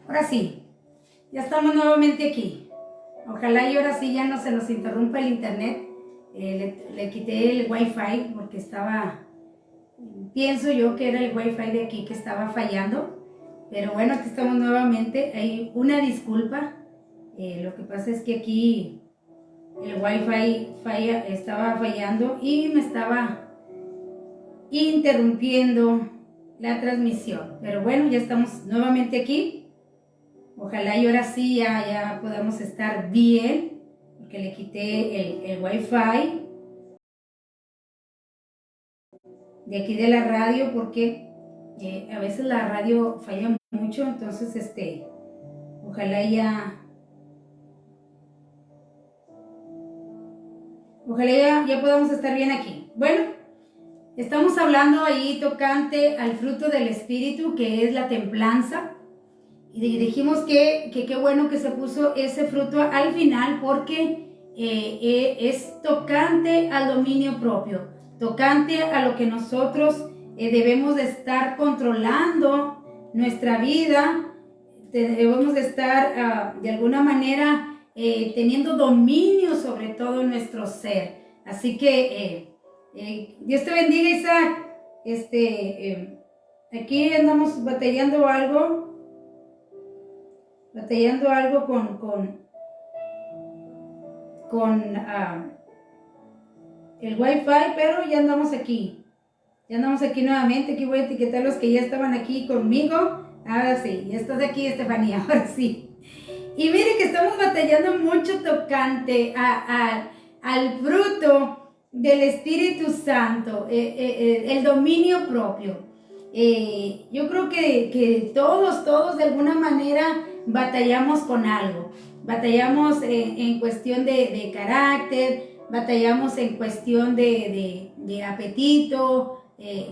Ahora sí, ya estamos nuevamente aquí. Ojalá y ahora sí ya no se nos interrumpa el internet. Le quité el wifi porque pienso yo que era el wifi de aquí que estaba fallando. Pero bueno, aquí estamos nuevamente. Hay una disculpa. Lo que pasa es que aquí el wifi estaba fallando y me estaba interrumpiendo la transmisión. Pero bueno, ya estamos nuevamente aquí. Ojalá y ahora sí ya podamos estar bien, porque le quité el wifi de aquí de la radio, porque a veces la radio falla mucho, entonces ojalá ya podamos estar bien aquí. Bueno, estamos hablando ahí tocante al fruto del Espíritu, que es la templanza. Y dijimos que qué bueno que se puso ese fruto al final, porque es tocante al dominio propio, tocante a lo que nosotros debemos de estar controlando nuestra vida, debemos de estar de alguna manera teniendo dominio sobre todo nuestro ser. Así que Dios te bendiga, Isaac. Aquí andamos batallando algo con el wifi, pero ya andamos aquí nuevamente. Aquí voy a etiquetar los que ya estaban aquí conmigo. Ahora sí, ya estás aquí, Estefanía, ahora sí. Y mire que estamos batallando mucho tocante al fruto del Espíritu Santo, el dominio propio. Yo creo que todos de alguna manera batallamos con algo. Batallamos en cuestión de carácter, batallamos en cuestión de apetito,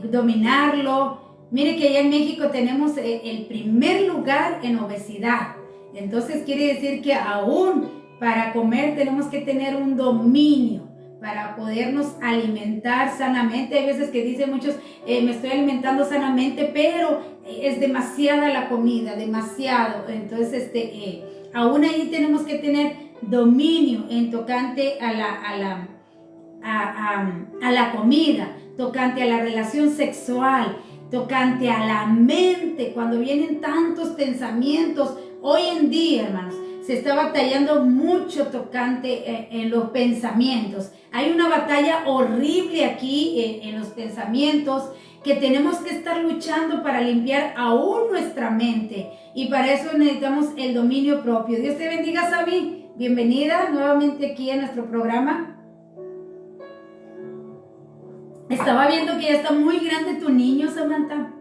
dominarlo. Mire que allá en México tenemos el primer lugar en obesidad. Entonces quiere decir que aún para comer tenemos que tener un dominio para podernos alimentar sanamente. Hay veces que dicen muchos, me estoy alimentando sanamente, pero es demasiada la comida, demasiado. Entonces, aún ahí tenemos que tener dominio en tocante a la comida, tocante a la relación sexual, tocante a la mente. Cuando vienen tantos pensamientos, hoy en día, hermanos, se está batallando mucho tocante en los pensamientos. Hay una batalla horrible aquí en los pensamientos, que tenemos que estar luchando para limpiar aún nuestra mente. Y para eso necesitamos el dominio propio. Dios te bendiga, Sabi. Bienvenida nuevamente aquí a nuestro programa. Estaba viendo que ya está muy grande tu niño, Samantha.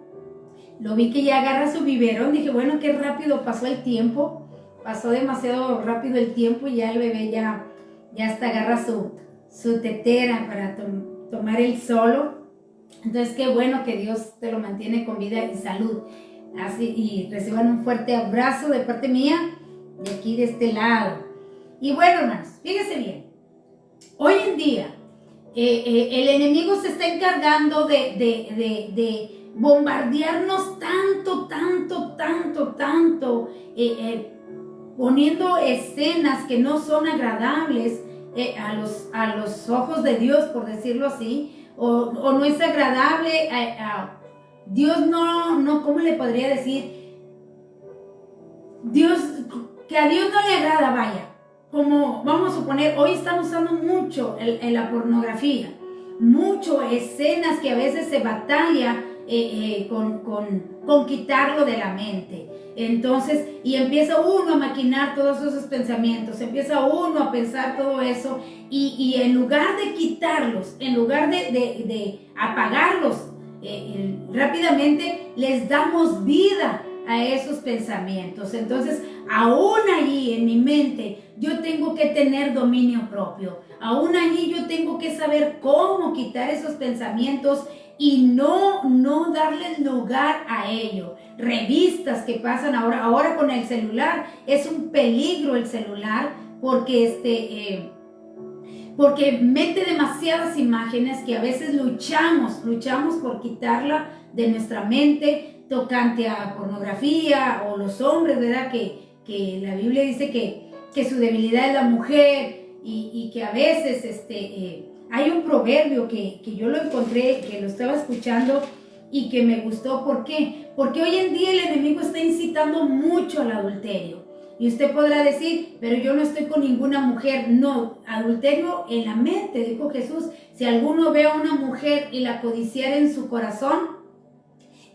Lo vi que ya agarra su biberón. Dije, bueno, qué rápido pasó el tiempo. Pasó demasiado rápido el tiempo y ya el bebé ya hasta agarra su tetera para tomar el solo. Entonces, qué bueno que Dios te lo mantiene con vida y salud. Así, y reciban un fuerte abrazo de parte mía, de aquí de este lado. Y bueno, hermanos, fíjense bien. Hoy en día, el enemigo se está encargando de bombardearnos tanto, poniendo escenas que no son agradables a los ojos de Dios, por decirlo así, o no es agradable Dios no, ¿cómo le podría decir? Dios, que a Dios no le agrada, vaya. Como vamos a suponer, hoy están usando mucho en la pornografía, mucho escenas que a veces se batalla con quitarlo de la mente. Entonces, y empieza uno a maquinar todos esos pensamientos, empieza uno a pensar todo eso, y en lugar de quitarlos, en lugar de apagarlos rápidamente, les damos vida a esos pensamientos. Entonces, aún allí en mi mente, yo tengo que tener dominio propio. Aún allí yo tengo que saber cómo quitar esos pensamientos y no darles lugar a ello. Revistas que pasan ahora con el celular, es un peligro el celular, porque porque mete demasiadas imágenes que a veces luchamos por quitarla de nuestra mente, tocante a pornografía, o los hombres, ¿verdad? Que la Biblia dice que su debilidad es la mujer, y que a veces hay un proverbio que yo lo encontré, que lo estaba escuchando y que me gustó. ¿Por qué? Porque hoy en día el enemigo está incitando mucho al adulterio. Y usted podrá decir, pero yo no estoy con ninguna mujer. No, adulterio en la mente, dijo Jesús. Si alguno ve a una mujer y la codiciara en su corazón,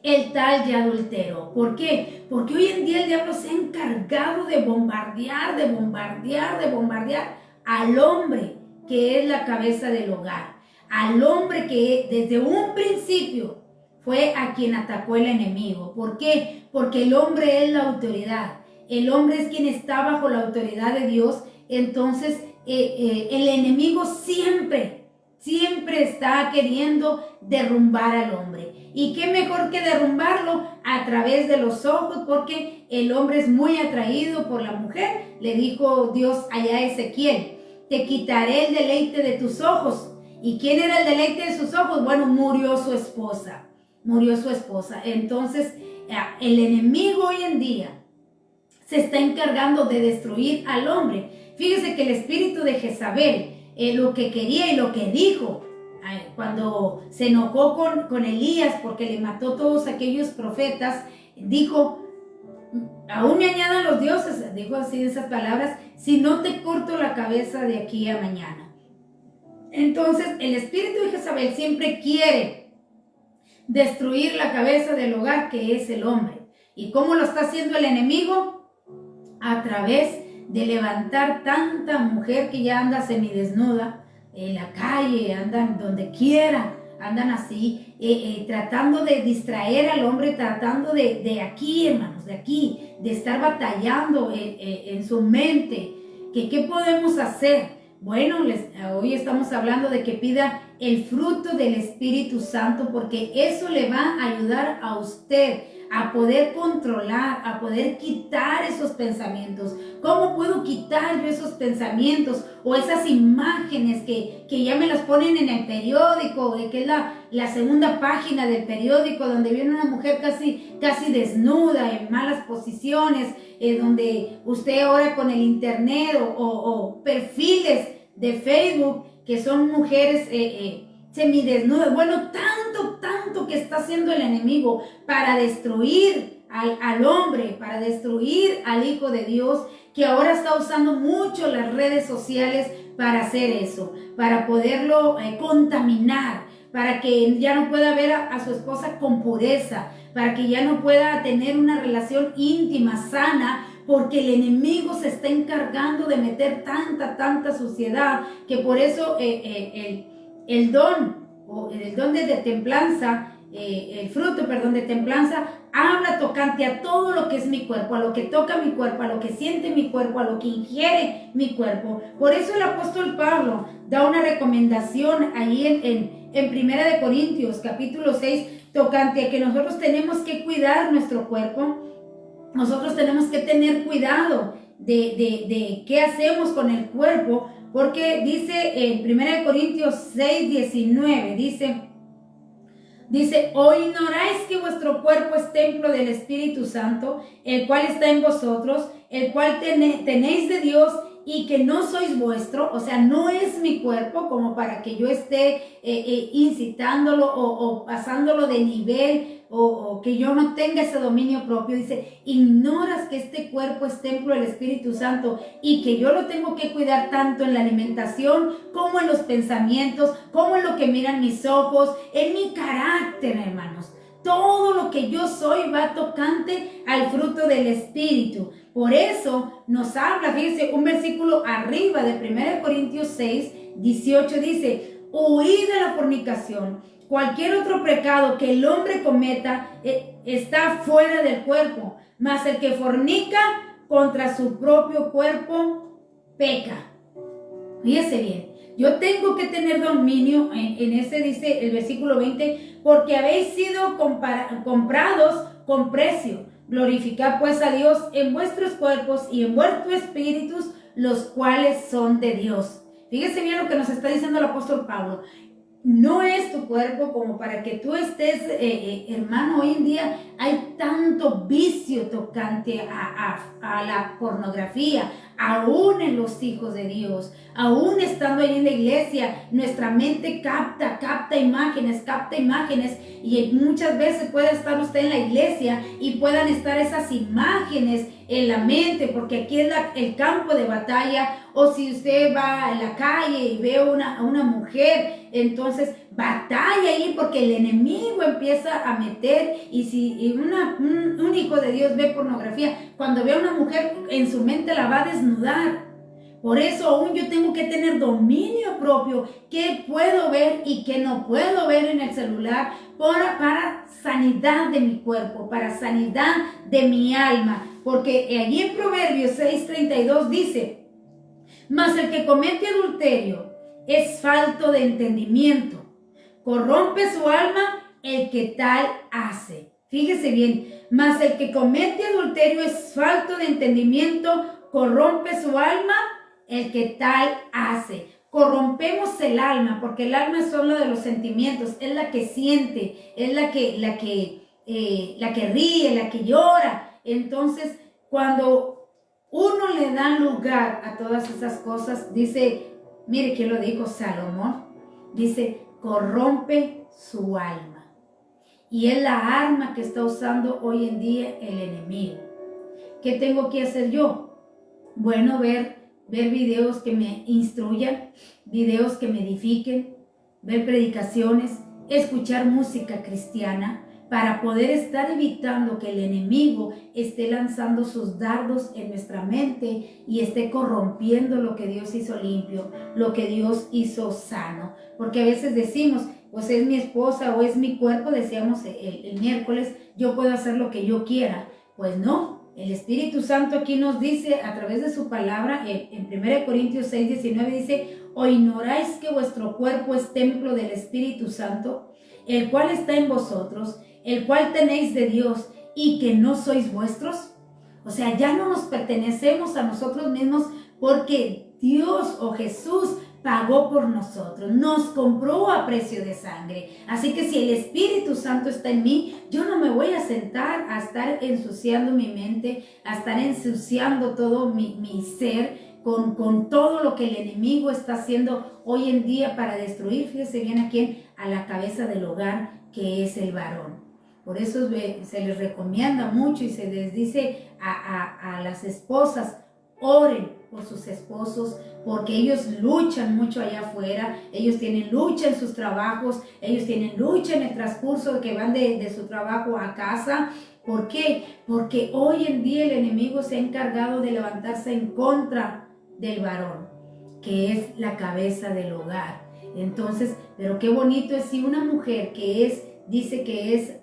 el tal ya adulteró. ¿Por qué? Porque hoy en día el diablo se ha encargado de bombardear al hombre que es la cabeza del hogar, al hombre que desde un principio fue a quien atacó el enemigo. ¿Por qué? Porque el hombre es la autoridad, el hombre es quien está bajo la autoridad de Dios. Entonces el enemigo siempre está queriendo derrumbar al hombre. ¿Y qué mejor que derrumbarlo a través de los ojos? Porque el hombre es muy atraído por la mujer. Le dijo Dios allá a Ezequiel: te quitaré el deleite de tus ojos. ¿Y quién era el deleite de sus ojos? Bueno, murió su esposa. Entonces, el enemigo hoy en día se está encargando de destruir al hombre. Fíjese que el espíritu de Jezabel, lo que quería y lo que dijo, cuando se enojó con Elías porque le mató todos aquellos profetas, dijo: aún me añadan los dioses, dijo así esas palabras, si no te corto la cabeza de aquí a mañana. Entonces el espíritu de Jezabel siempre quiere destruir la cabeza del hogar, que es el hombre. ¿Y cómo lo está haciendo el enemigo? A través de levantar tanta mujer que ya anda semidesnuda en la calle, andan donde quiera, andan así, tratando de distraer al hombre, tratando de aquí, hermanos, de estar batallando en su mente. ¿Qué podemos hacer? Bueno, hoy estamos hablando de que pida el fruto del Espíritu Santo, porque eso le va a ayudar a usted a poder controlar, a poder quitar esos pensamientos. ¿Cómo puedo quitar yo esos pensamientos o esas imágenes que ya me las ponen en el periódico, que es la segunda página del periódico, donde viene una mujer casi desnuda, en malas posiciones, donde usted ahora con el internet o perfiles de Facebook que son mujeres semidesnudas? Bueno, tanto que está haciendo el enemigo para destruir al hombre, para destruir al Hijo de Dios, que ahora está usando mucho las redes sociales para hacer eso, para poderlo contaminar, para que ya no pueda ver a su esposa con pureza, para que ya no pueda tener una relación íntima, sana, porque el enemigo se está encargando de meter tanta suciedad, que por eso el don de templanza, el fruto, de templanza, habla tocante a todo lo que es mi cuerpo, a lo que toca mi cuerpo, a lo que siente mi cuerpo, a lo que ingiere mi cuerpo. Por eso el apóstol Pablo da una recomendación ahí en 1 de Corintios, capítulo 6, tocante a que nosotros tenemos que cuidar nuestro cuerpo. Nosotros tenemos que tener cuidado de qué hacemos con el cuerpo, porque dice en 1 Corintios 6, 19, dice: ¿o ignoráis que vuestro cuerpo es templo del Espíritu Santo, el cual está en vosotros, el cual tenéis de Dios, y que no sois vuestro? O sea, no es mi cuerpo como para que yo esté incitándolo o pasándolo de nivel, o que yo no tenga ese dominio propio. Dice: ignoras que este cuerpo es templo del Espíritu Santo y que yo lo tengo que cuidar tanto en la alimentación como en los pensamientos, como en lo que miran mis ojos, en mi carácter, hermanos. Todo lo que yo soy va tocante al fruto del Espíritu. Por eso nos habla, fíjense, un versículo arriba de 1 Corintios 6, 18 dice: huid de la fornicación. Cualquier otro pecado que el hombre cometa está fuera del cuerpo, mas el que fornica contra su propio cuerpo peca. Fíjese bien, yo tengo que tener dominio en ese, dice el versículo 20, porque habéis sido comprados con precio. Glorificad pues a Dios en vuestros cuerpos y en vuestros espíritus, los cuales son de Dios. Fíjese bien lo que nos está diciendo el apóstol Pablo. no es tu cuerpo como para que tú estés, hermano, hoy en día hay tanto vicio tocante a la pornografía, aún en los hijos de Dios, aún estando ahí en la iglesia, nuestra mente capta imágenes, y muchas veces puede estar usted en la iglesia y puedan estar esas imágenes en la mente, porque aquí es el campo de batalla. O si usted va a la calle y ve a una mujer, entonces batalla ahí porque el enemigo empieza a meter. Y si un hijo de Dios ve pornografía, cuando ve a una mujer en su mente la va a desnudar. Por eso aún yo tengo que tener dominio propio, qué puedo ver y qué no puedo ver en el celular, para sanidad de mi cuerpo, para sanidad de mi alma. Porque allí en Proverbios 6:32 dice: mas el que comete adulterio es falto de entendimiento, corrompe su alma el que tal hace. Fíjese bien, mas el que comete adulterio es falto de entendimiento, corrompe su alma el que tal hace. Corrompemos el alma, porque el alma es solo de los sentimientos, es la que siente, es la que ríe, la que llora. Entonces, cuando uno le da lugar a todas esas cosas, dice, mire quién lo dijo, Salomón, dice, corrompe su alma. Y es la arma que está usando hoy en día el enemigo. ¿Qué tengo que hacer yo? Bueno, ver videos que me instruyan, videos que me edifiquen, ver predicaciones, escuchar música cristiana, para poder estar evitando que el enemigo esté lanzando sus dardos en nuestra mente y esté corrompiendo lo que Dios hizo limpio, lo que Dios hizo sano. Porque a veces decimos, pues es mi esposa o es mi cuerpo, decíamos el miércoles, yo puedo hacer lo que yo quiera. Pues no. El Espíritu Santo aquí nos dice a través de su palabra, en 1 Corintios 6:19 dice: ¿o ignoráis que vuestro cuerpo es templo del Espíritu Santo, el cual está en vosotros, el cual tenéis de Dios, y que no sois vuestros? O sea, ya no nos pertenecemos a nosotros mismos, porque Dios o Jesús pagó por nosotros, nos compró a precio de sangre. Así que si el Espíritu Santo está en mí, yo no me voy a sentar a estar ensuciando mi mente, a estar ensuciando todo mi ser con todo lo que el enemigo está haciendo hoy en día para destruir. Fíjese bien a quién: a la cabeza del hogar, que es el varón. Por eso se les recomienda mucho y se les dice a las esposas: oren por sus esposos, porque ellos luchan mucho allá afuera, ellos tienen lucha en sus trabajos, ellos tienen lucha en el transcurso que van de su trabajo a casa. ¿Por qué? Porque hoy en día el enemigo se ha encargado de levantarse en contra del varón, que es la cabeza del hogar. Entonces, pero qué bonito es si una mujer dice que es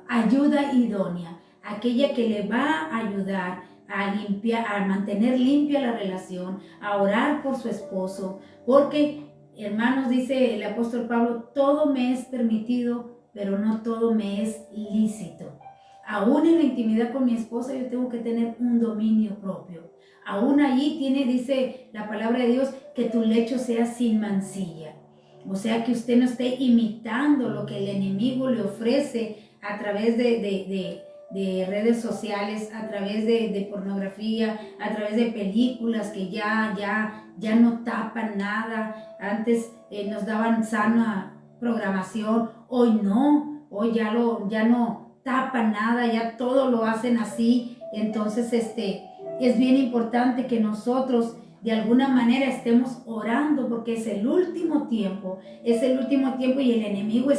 ayuda idónea, aquella que le va a ayudar a limpiar, a mantener limpia la relación, a orar por su esposo, porque, hermanos, dice el apóstol Pablo, todo me es permitido, pero no todo me es lícito. Aún en la intimidad con mi esposa yo tengo que tener un dominio propio. Aún allí dice la palabra de Dios, que tu lecho sea sin mancilla. O sea, que usted no esté imitando lo que el enemigo le ofrece a través de redes sociales, a través de pornografía, a través de películas que ya no tapan nada. Antes nos daban sana programación, hoy no, hoy ya no tapan nada, ya todo lo hacen así. Entonces es bien importante que nosotros de alguna manera estemos orando, porque es el último tiempo y el enemigo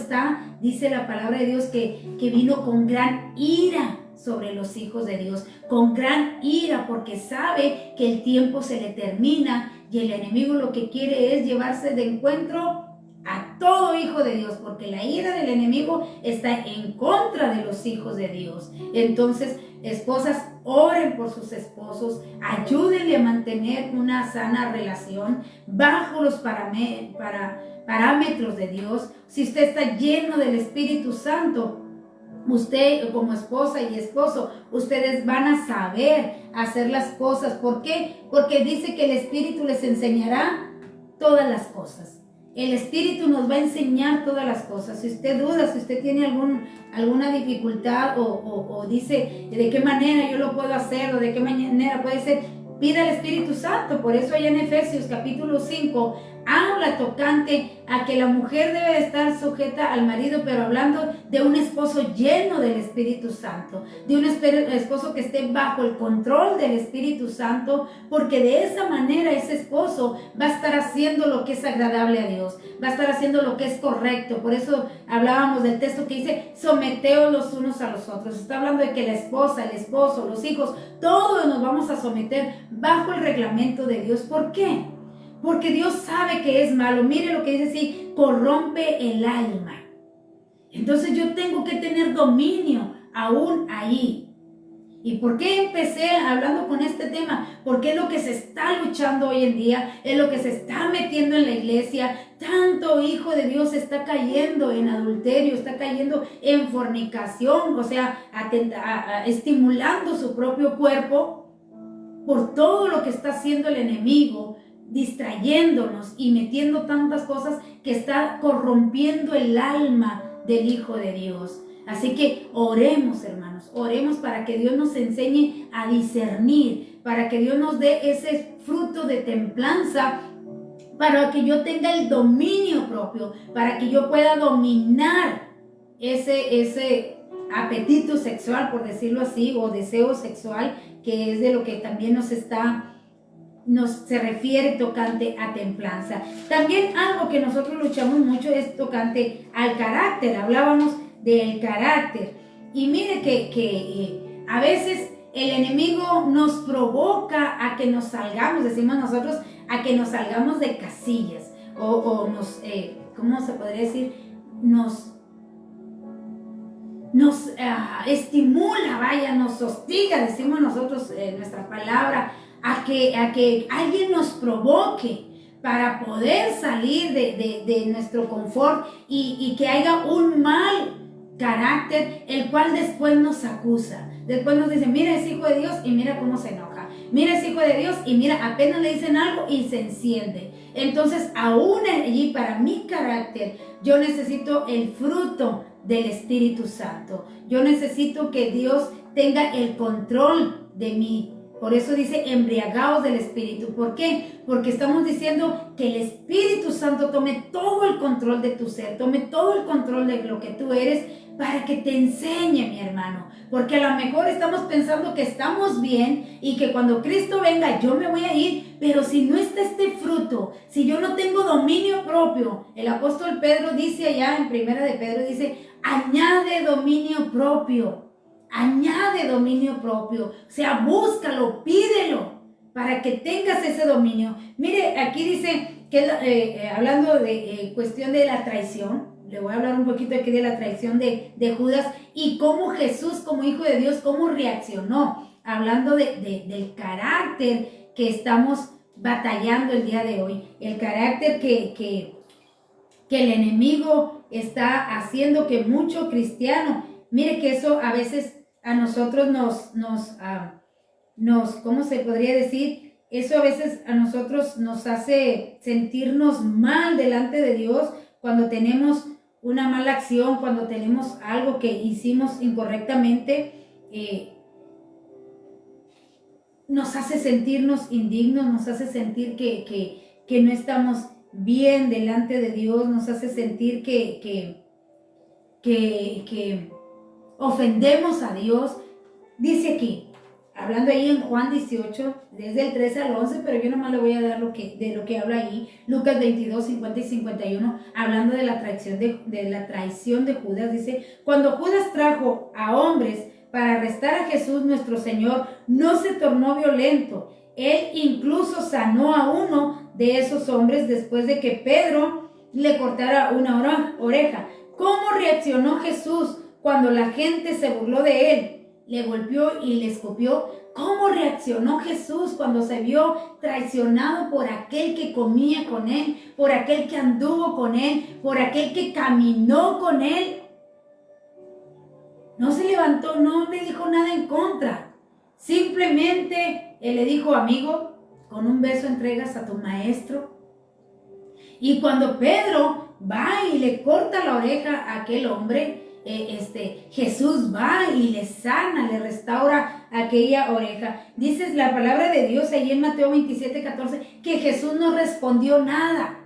dice la palabra de Dios que vino con gran ira sobre los hijos de Dios, con gran ira, porque sabe que el tiempo se le termina y el enemigo lo que quiere es llevarse de encuentro a todo hijo de Dios, porque la ira del enemigo está en contra de los hijos de Dios. Entonces, esposas, oren por sus esposos, ayúdenle a mantener una sana relación bajo los parámetros de Dios. Si usted está lleno del Espíritu Santo, usted como esposa y esposo, ustedes van a saber hacer las cosas. ¿Por qué? Porque dice que el Espíritu les enseñará todas las cosas. el Espíritu nos va a enseñar todas las cosas. Si usted duda, si usted tiene alguna dificultad o dice de qué manera yo lo puedo hacer o de qué manera puede ser, pida al Espíritu Santo. Por eso allá en Efesios capítulo 5 habla tocante a que la mujer debe estar sujeta al marido, pero hablando de un esposo lleno del Espíritu Santo, de un esposo que esté bajo el control del Espíritu Santo, porque de esa manera ese esposo va a estar haciendo lo que es agradable a Dios, va a estar haciendo lo que es correcto. Por eso hablábamos del texto que dice, someteos los unos a los otros. Está hablando de que la esposa, el esposo, los hijos, todos nos vamos a someter bajo el reglamento de Dios. ¿Por qué? Porque Dios sabe que es malo. Mire lo que dice así, corrompe el alma. Entonces yo tengo que tener dominio aún ahí. ¿Y por qué empecé hablando con este tema? Porque es lo que se está luchando hoy en día, es lo que se está metiendo en la iglesia. Tanto hijo de Dios está cayendo en adulterio, está cayendo en fornicación, o sea, estimulando su propio cuerpo por todo lo que está haciendo el enemigo, distrayéndonos y metiendo tantas cosas que está corrompiendo el alma del Hijo de Dios. Así que oremos, hermanos, oremos para que Dios nos enseñe a discernir, para que Dios nos dé ese fruto de templanza, para que yo tenga el dominio propio, para que yo pueda dominar ese apetito sexual, por decirlo así, o deseo sexual, que es de lo que también se refiere tocante a templanza. También algo que nosotros luchamos mucho es tocante al carácter. Hablábamos del carácter. Y mire que a veces el enemigo nos provoca a que nos salgamos, decimos nosotros, a que nos salgamos de casillas. O nos, ¿cómo se podría decir? Nos estimula, vaya, nos hostiga, decimos nosotros nuestra palabra, a que alguien nos provoque para poder salir de nuestro confort y que haya un mal carácter, el cual después nos acusa. Después nos dice, mira, es hijo de Dios y mira cómo se enoja. Mira, es hijo de Dios y mira, apenas le dicen algo y se enciende. Entonces, aún allí, para mi carácter, yo necesito el fruto del Espíritu Santo. Yo necesito que Dios tenga el control de mí. Por eso dice, embriagaos del Espíritu. ¿Por qué? Porque estamos diciendo que el Espíritu Santo tome todo el control de tu ser, tome todo el control de lo que tú eres, para que te enseñe, mi hermano. Porque a lo mejor estamos pensando que estamos bien y que cuando Cristo venga yo me voy a ir, pero si no está este fruto, si yo no tengo dominio propio, el apóstol Pedro dice allá en Primera de Pedro, dice, añade dominio propio. Añade dominio propio, o sea, búscalo, pídelo para que tengas ese dominio. Mire, aquí dice que hablando de cuestión de la traición, le voy a hablar un poquito aquí de la traición de Judas y cómo Jesús como hijo de Dios, cómo reaccionó, hablando del carácter que estamos batallando el día de hoy, el carácter que el enemigo está haciendo que mucho cristiano, mire que eso a veces a nosotros ¿cómo se podría decir? Eso a veces a nosotros nos hace sentirnos mal delante de Dios cuando tenemos una mala acción, cuando tenemos algo que hicimos incorrectamente, nos hace sentirnos indignos, nos hace sentir que no estamos bien delante de Dios, nos hace sentir que ofendemos a Dios. Dice aquí, hablando ahí en Juan 18, desde el 13 al 11, pero yo nomás le voy a dar de lo que habla ahí, Lucas 22, 50 y 51, hablando de la traición de Judas, dice, cuando Judas trajo a hombres para arrestar a Jesús nuestro Señor, no se tornó violento. Él incluso sanó a uno de esos hombres después de que Pedro le cortara una oreja. ¿Cómo reaccionó Jesús cuando la gente se burló de él? Le golpeó y le escupió. ¿Cómo reaccionó Jesús cuando se vio traicionado por aquel que comía con él, por aquel que anduvo con él, por aquel que caminó con él? No se levantó, no le dijo nada en contra. Simplemente él le dijo, amigo, con un beso entregas a tu maestro. Y cuando Pedro va y le corta la oreja a aquel hombre, Jesús va y le sana, le restaura aquella oreja. Dice la palabra de Dios ahí en Mateo 27:14 que Jesús no respondió nada.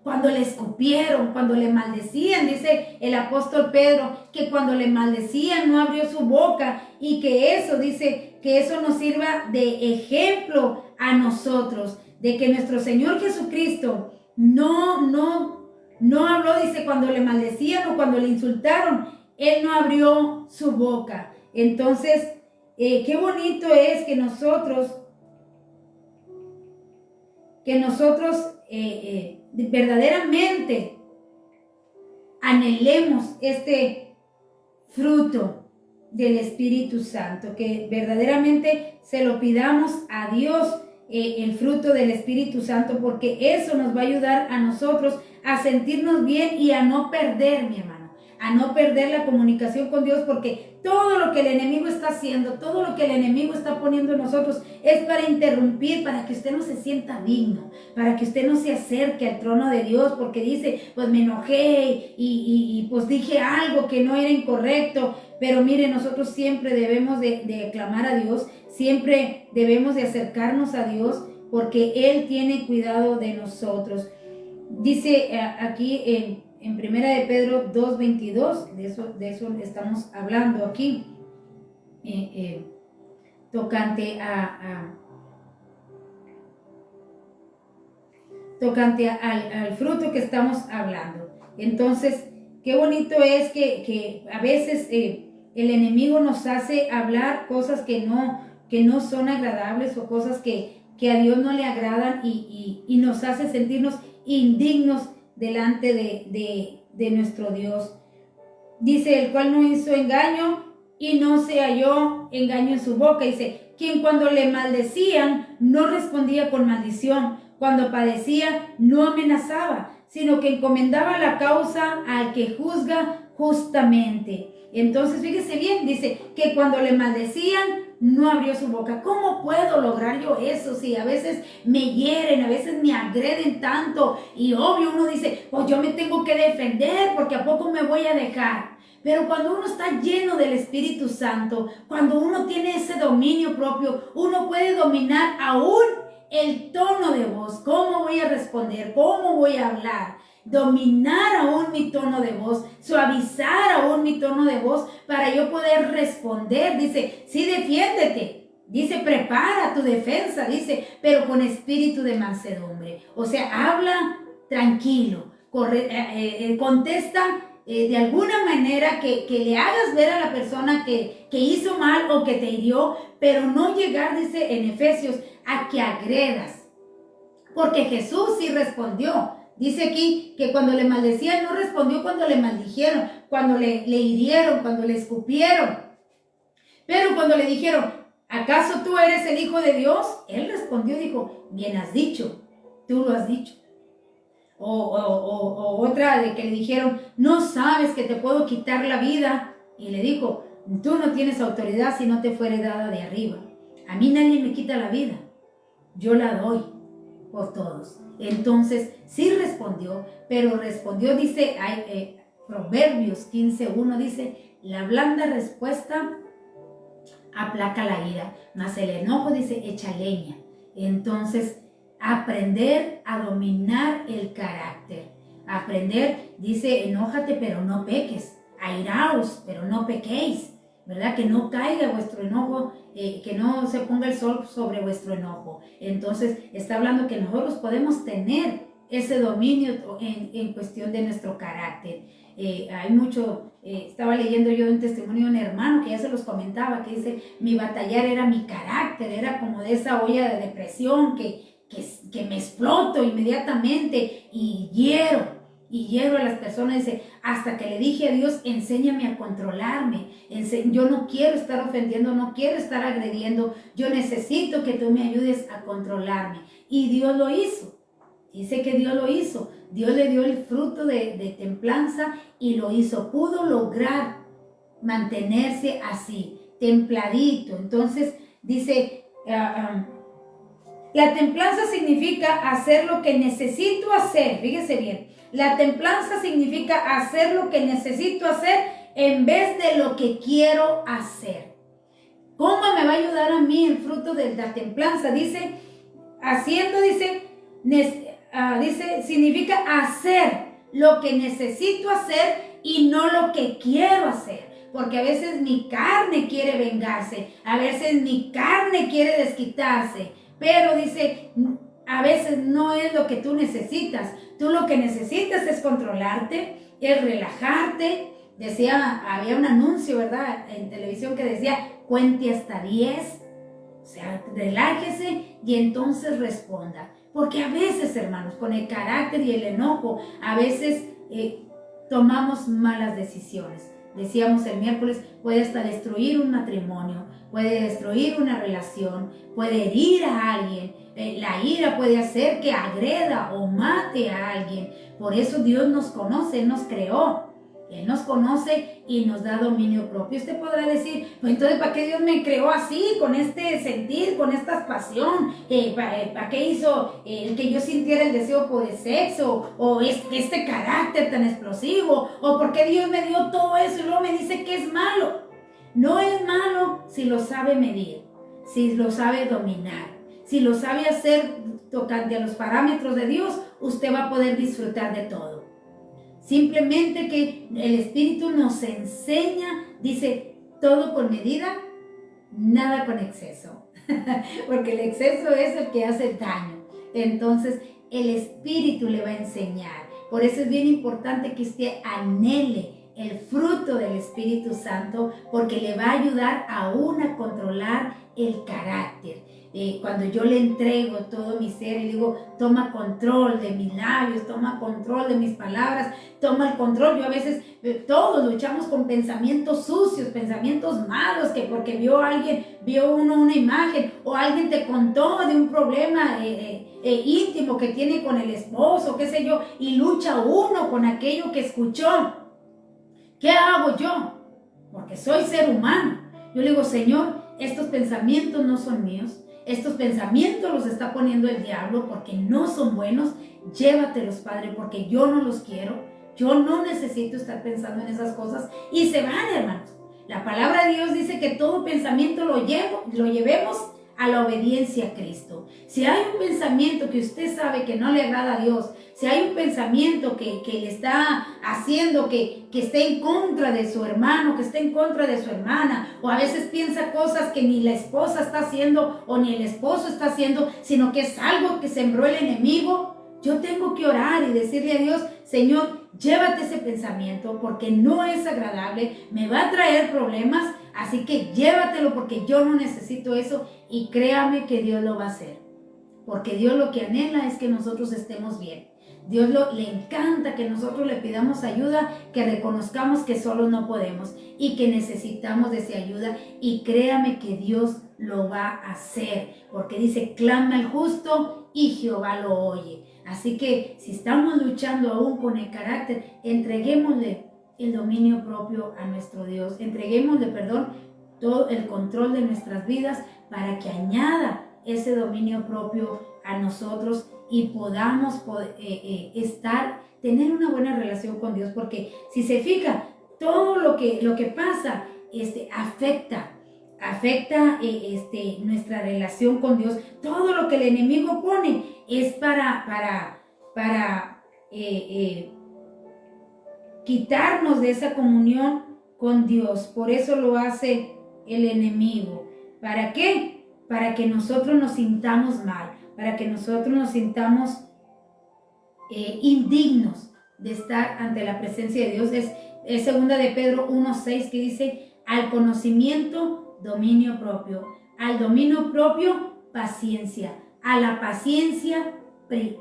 Cuando le escupieron, cuando le maldecían, dice el apóstol Pedro, que cuando le maldecían no abrió su boca, y que eso, dice, que eso nos sirva de ejemplo a nosotros, de que nuestro Señor Jesucristo no habló, dice, cuando le maldecían o cuando le insultaron, Él no abrió su boca. Entonces, qué bonito es que nosotros verdaderamente anhelemos este fruto del Espíritu Santo, que verdaderamente se lo pidamos a Dios, el fruto del Espíritu Santo, porque eso nos va a ayudar a nosotros a sentirnos bien y a no perder, mi hermano, a no perder la comunicación con Dios, porque todo lo que el enemigo está haciendo, todo lo que el enemigo está poniendo en nosotros es para interrumpir, para que usted no se sienta digno, para que usted no se acerque al trono de Dios, porque dice, pues me enojé y pues dije algo que no era incorrecto. Pero mire, nosotros siempre debemos de clamar a Dios, siempre debemos de acercarnos a Dios, porque Él tiene cuidado de nosotros. Dice aquí en Primera de Pedro 2:22, de eso estamos hablando aquí, tocante al fruto que estamos hablando. Entonces, qué bonito es que a veces el enemigo nos hace hablar cosas que no son agradables, o cosas que a Dios no le agradan, y nos hace sentirnos indignos delante de nuestro Dios. Dice, el cual no hizo engaño y no se halló engaño en su boca. Dice, quien cuando le maldecían no respondía con maldición, cuando padecía no amenazaba, sino que encomendaba la causa al que juzga justamente. Entonces, fíjese bien, dice que cuando le maldecían no abrió su boca. ¿Cómo puedo lograr yo eso? Si a veces me hieren, a veces me agreden tanto, y obvio uno dice, pues yo me tengo que defender, porque a poco me voy a dejar. Pero cuando uno está lleno del Espíritu Santo, cuando uno tiene ese dominio propio, uno puede dominar aún el tono de voz. ¿Cómo voy a responder? ¿Cómo voy a hablar? Dominar aún mi tono de voz, suavizar aún mi tono de voz para yo poder responder. Dice, sí, defiéndete. Dice, prepara tu defensa, dice, pero con espíritu de mansedumbre. O sea, habla tranquilo, contesta de alguna manera que le hagas ver a la persona que hizo mal o que te hirió, pero no llegar, dice en Efesios, a que agredas. Porque Jesús sí respondió. Dice aquí que cuando le maldecían no respondió cuando le maldijeron, cuando le hirieron, cuando le escupieron. Pero cuando le dijeron, ¿acaso tú eres el Hijo de Dios? Él respondió y dijo, bien has dicho, tú lo has dicho. O otra de que le dijeron, ¿no sabes que te puedo quitar la vida? Y le dijo, tú no tienes autoridad si no te fuere dada de arriba. A mí nadie me quita la vida, yo la doy por todos. Entonces sí respondió, pero respondió, dice Proverbios 15:1, dice, la blanda respuesta aplaca la ira, mas el enojo, dice, echa leña. Entonces, aprender a dominar el carácter, aprender, dice, enójate pero no peques, airaos pero no pequéis, ¿verdad? Que no caiga vuestro enojo, que no se ponga el sol sobre vuestro enojo. Entonces está hablando que nosotros podemos tener ese dominio en cuestión de nuestro carácter. Hay mucho, estaba leyendo yo un testimonio de un hermano que ya se los comentaba, que dice, mi batallar era mi carácter, era como de esa olla de depresión que me exploto inmediatamente y hiero a las personas. Dice, hasta que le dije a Dios, enséñame a controlarme, yo no quiero estar ofendiendo, no quiero estar agrediendo, yo necesito que tú me ayudes a controlarme. Y Dios lo hizo, dice que Dios lo hizo, Dios le dio el fruto de templanza y lo hizo, pudo lograr mantenerse así, templadito. Entonces dice, La templanza significa hacer lo que necesito hacer. Fíjese bien. La templanza significa hacer lo que necesito hacer en vez de lo que quiero hacer. ¿Cómo me va a ayudar a mí el fruto de la templanza? Dice, significa hacer lo que necesito hacer y no lo que quiero hacer. Porque a veces mi carne quiere vengarse, a veces mi carne quiere desquitarse, pero dice, a veces no es lo que tú necesitas. Tú lo que necesitas es controlarte, es relajarte. Había un anuncio, ¿verdad?, en televisión que decía, cuente hasta 10. O sea, relájese y entonces responda. Porque a veces, hermanos, con el carácter y el enojo, a veces tomamos malas decisiones. Decíamos el miércoles, puede hasta destruir un matrimonio, puede destruir una relación, puede herir a alguien. La ira puede hacer que agreda o mate a alguien. Por eso Dios nos conoce, Él nos creó. Él nos conoce y nos da dominio propio. Usted podrá decir, pues entonces, ¿para qué Dios me creó así, con este sentir, con esta pasión? ¿Para qué hizo el que yo sintiera el deseo por el sexo? ¿O este carácter tan explosivo? ¿O por qué Dios me dio todo eso y luego me dice que es malo? No es malo si lo sabe medir, si lo sabe dominar, si lo sabe hacer tocante a los parámetros de Dios, usted va a poder disfrutar de todo. Simplemente que el Espíritu nos enseña, dice, todo con medida, nada con exceso. Porque el exceso es el que hace daño. Entonces, el Espíritu le va a enseñar. Por eso es bien importante que usted anhele el fruto del Espíritu Santo, porque le va a ayudar aún a controlar el carácter. Cuando yo le entrego todo mi ser y digo, toma control de mis labios, toma control de mis palabras, toma el control. Yo a veces, todos luchamos con pensamientos sucios, pensamientos malos, que porque vio uno una imagen, o alguien te contó de un problema íntimo que tiene con el esposo, qué sé yo, y lucha uno con aquello que escuchó. ¿Qué hago yo? Porque soy ser humano. Yo le digo, Señor, estos pensamientos no son míos. Estos pensamientos los está poniendo el diablo porque no son buenos. Llévatelos, Padre, porque yo no los quiero. Yo no necesito estar pensando en esas cosas. Y se van, hermanos. La palabra de Dios dice que todo pensamiento lo llevemos a la obediencia a Cristo. Si hay un pensamiento que usted sabe que no le agrada a Dios, si hay un pensamiento que le está haciendo que esté en contra de su hermano, que esté en contra de su hermana, o a veces piensa cosas que ni la esposa está haciendo o ni el esposo está haciendo, sino que es algo que sembró el enemigo, yo tengo que orar y decirle a Dios, Señor, llévate ese pensamiento porque no es agradable, me va a traer problemas, así que llévatelo porque yo no necesito eso, y créame que Dios lo va a hacer. Porque Dios lo que anhela es que nosotros estemos bien. Dios le encanta que nosotros le pidamos ayuda, que reconozcamos que solos no podemos y que necesitamos de esa ayuda. Y créame que Dios lo va a hacer. Porque dice, clama el justo y Jehová lo oye. Así que si estamos luchando aún con el carácter, entreguémosle el dominio propio a nuestro Dios. Entreguémosle, todo el control de nuestras vidas para que añada ese dominio propio a nosotros y podamos tener una buena relación con Dios, porque si se fija, todo lo que pasa afecta nuestra relación con Dios. Todo lo que el enemigo pone es para quitarnos de esa comunión con Dios. Por eso lo hace el enemigo. ¿Para qué? Para que nosotros nos sintamos mal, para que nosotros nos sintamos indignos de estar ante la presencia de Dios. Es segunda de Pedro 1:6 que dice, al conocimiento, dominio propio, al dominio propio, paciencia, a la paciencia,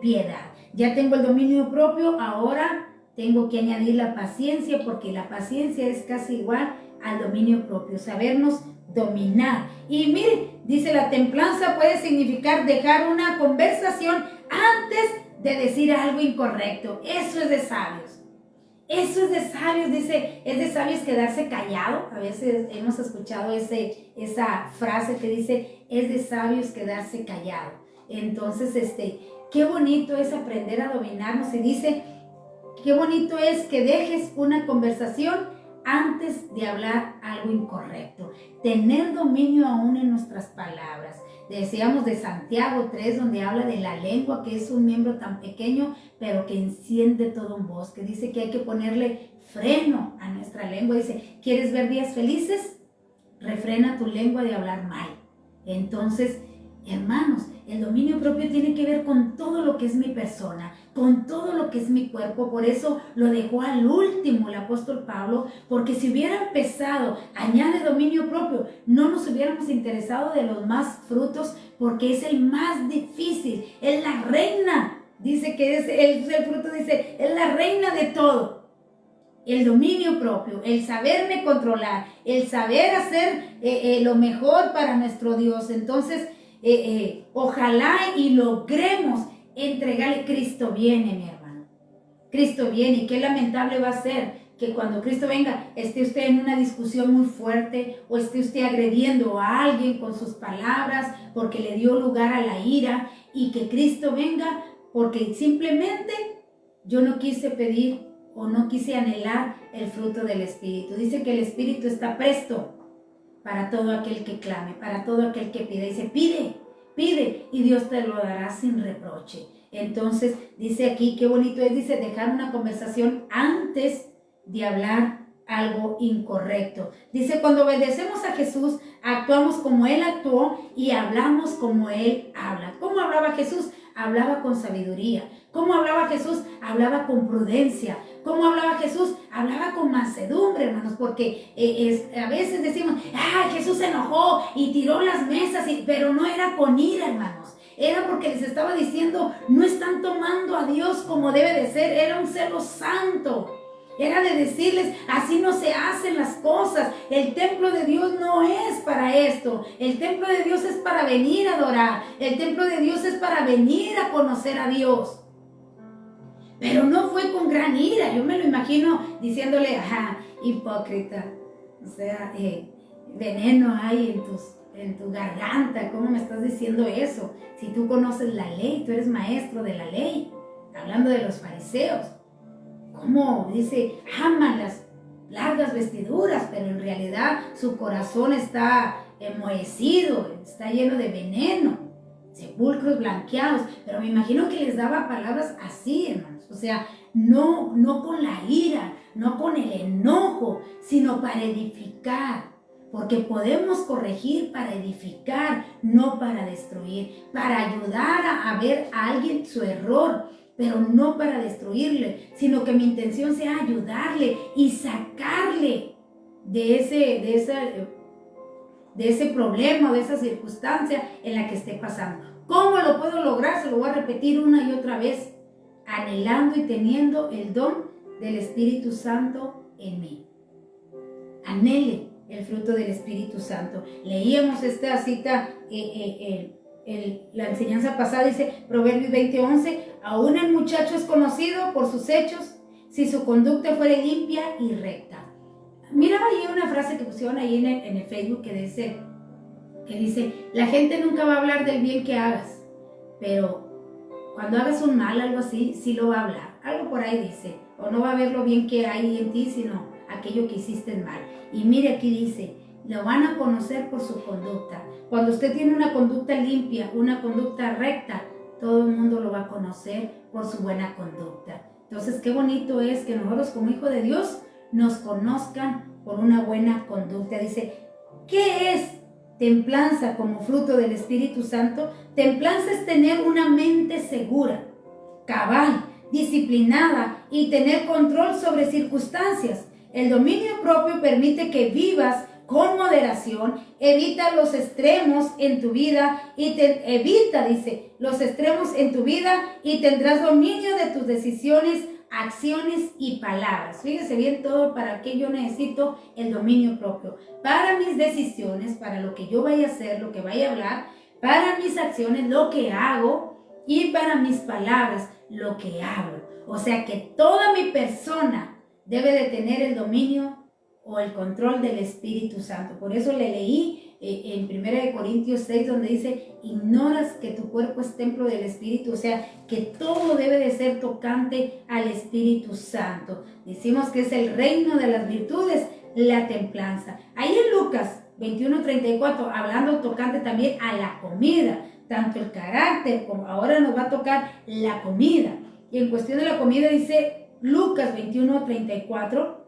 piedad. Ya tengo el dominio propio, ahora tengo que añadir la paciencia, porque la paciencia es casi igual al dominio propio, sabernos dominar. Y mire, dice, la templanza puede significar dejar una conversación antes de decir algo incorrecto. Eso es de sabios. Eso es de sabios, dice, es de sabios quedarse callado. A veces hemos escuchado esa frase que dice, es de sabios quedarse callado. Entonces, qué bonito es aprender a dominarnos. Y dice, qué bonito es que dejes una conversación antes de hablar algo incorrecto. Tener dominio aún en nuestras palabras. Decíamos de Santiago 3, donde habla de la lengua, que es un miembro tan pequeño, pero que enciende todo un bosque. Dice que hay que ponerle freno a nuestra lengua. Dice, ¿quieres ver días felices? Refrena tu lengua de hablar mal. Entonces, hermanos, el dominio propio tiene que ver con todo lo que es mi persona, con todo lo que es mi cuerpo. Por eso lo dejó al último el apóstol Pablo, porque si hubiera empezado, añade dominio propio, no nos hubiéramos interesado de los más frutos, porque es el más difícil, es la reina. Dice que es el fruto, dice, es la reina de todo. El dominio propio, el saberme controlar, el saber hacer lo mejor para nuestro Dios. Entonces, ojalá y logremos entregarle. Cristo viene, mi hermano. Cristo viene, y qué lamentable va a ser que cuando Cristo venga esté usted en una discusión muy fuerte, o esté usted agrediendo a alguien con sus palabras porque le dio lugar a la ira, y que Cristo venga porque simplemente yo no quise pedir o no quise anhelar el fruto del Espíritu. Dice que el Espíritu está presto para todo aquel que clame, para todo aquel que pide. Dice, pide, pide, y Dios te lo dará sin reproche. Entonces, dice aquí, qué bonito es, dice, dejar una conversación antes de hablar algo incorrecto. Dice, cuando obedecemos a Jesús, actuamos como Él actuó y hablamos como Él habla. ¿Cómo hablaba Jesús? Hablaba con sabiduría. ¿Cómo hablaba Jesús? Hablaba con prudencia. ¿Cómo hablaba Jesús? Hablaba con mansedumbre, hermanos, porque a veces decimos, Jesús se enojó y tiró las mesas, pero no era con ira, hermanos. Era porque les estaba diciendo, no están tomando a Dios como debe de ser. Era un celo santo. Era de decirles, así no se hacen las cosas. El templo de Dios no es para esto. El templo de Dios es para venir a adorar. El templo de Dios es para venir a conocer a Dios. Pero no fue con gran ira. Yo me lo imagino diciéndole, hipócrita. O sea, veneno hay en tu garganta. ¿Cómo me estás diciendo eso? Si tú conoces la ley, tú eres maestro de la ley. Hablando de los fariseos. ¿Cómo? Dice, aman las largas vestiduras, pero en realidad su corazón está enmohecido, está lleno de veneno, sepulcros blanqueados. Pero me imagino que les daba palabras así, hermanos. O sea, no con la ira, no con el enojo, sino para edificar. Porque podemos corregir para edificar, no para destruir, para ayudar a ver a alguien su error, pero no para destruirle, sino que mi intención sea ayudarle y sacarle de ese problema, de esa circunstancia en la que esté pasando. ¿Cómo lo puedo lograr? Se lo voy a repetir una y otra vez, anhelando y teniendo el don del Espíritu Santo en mí. Anhele el fruto del Espíritu Santo. Leíamos esta cita, la enseñanza pasada, dice Proverbios 20:11, aún el muchacho es conocido por sus hechos, si su conducta fuera limpia y recta. Miraba ahí una frase que pusieron ahí en el Facebook que dice, la gente nunca va a hablar del bien que hagas, pero cuando hagas un mal, algo así, sí lo va a hablar. Algo por ahí dice, o no va a ver lo bien que hay en ti, sino aquello que hiciste mal. Y mire aquí dice, lo van a conocer por su conducta. Cuando usted tiene una conducta limpia, una conducta recta, todo el mundo lo va a conocer por su buena conducta. Entonces, qué bonito es que nosotros como hijos de Dios nos conozcan por una buena conducta. Dice, ¿qué es templanza como fruto del Espíritu Santo? Templanza es tener una mente segura, cabal, disciplinada y tener control sobre circunstancias. El dominio propio permite que vivas con moderación, evita los extremos en tu vida los extremos en tu vida y tendrás dominio de tus decisiones, acciones y palabras. Fíjese bien todo para qué yo necesito el dominio propio. Para mis decisiones, para lo que yo vaya a hacer, lo que vaya a hablar, para mis acciones, lo que hago, y para mis palabras, lo que hablo. O sea que toda mi persona debe de tener el dominio o el control del Espíritu Santo. Por eso le leí en 1 Corintios 6, donde dice, ignoras que tu cuerpo es templo del Espíritu, o sea, que todo debe de ser tocante al Espíritu Santo. Decimos que es el reino de las virtudes, la templanza. Ahí en Lucas 21:34, hablando tocante también a la comida, tanto el carácter como ahora nos va a tocar la comida. Y en cuestión de la comida dice Lucas 21:34,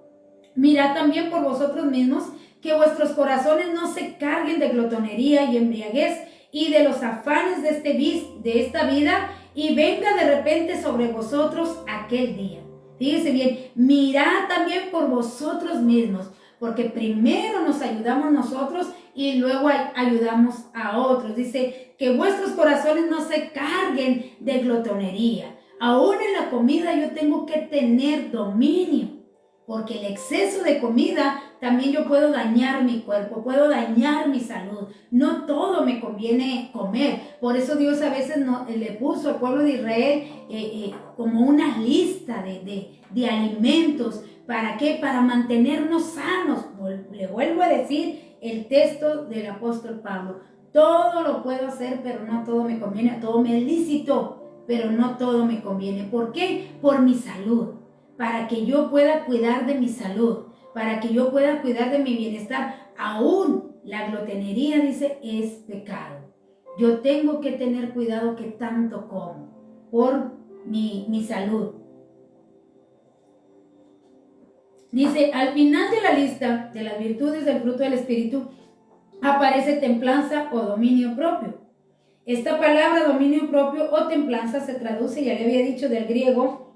mirad también por vosotros mismos que vuestros corazones no se carguen de glotonería y embriaguez y de los afanes de esta vida, y venga de repente sobre vosotros aquel día. Fíjese bien, mirad también por vosotros mismos, porque primero nos ayudamos nosotros y luego ayudamos a otros. Dice que vuestros corazones no se carguen de glotonería. Aún en la comida yo tengo que tener dominio, porque el exceso de comida también yo puedo dañar mi cuerpo, puedo dañar mi salud. No todo me conviene comer. Por eso Dios a veces le puso al pueblo de Israel como una lista de alimentos. ¿Para qué? Para mantenernos sanos. Le vuelvo a decir el texto del apóstol Pablo. Todo lo puedo hacer, pero no todo me conviene. Todo me es lícito, pero no todo me conviene. ¿Por qué? Por mi salud. Para que yo pueda cuidar de mi salud, para que yo pueda cuidar de mi bienestar. Aún la glotonería, dice, es pecado. Yo tengo que tener cuidado que tanto como por mi salud. Dice, al final de la lista de las virtudes del fruto del Espíritu aparece templanza o dominio propio. Esta palabra dominio propio o templanza se traduce, ya le había dicho, del griego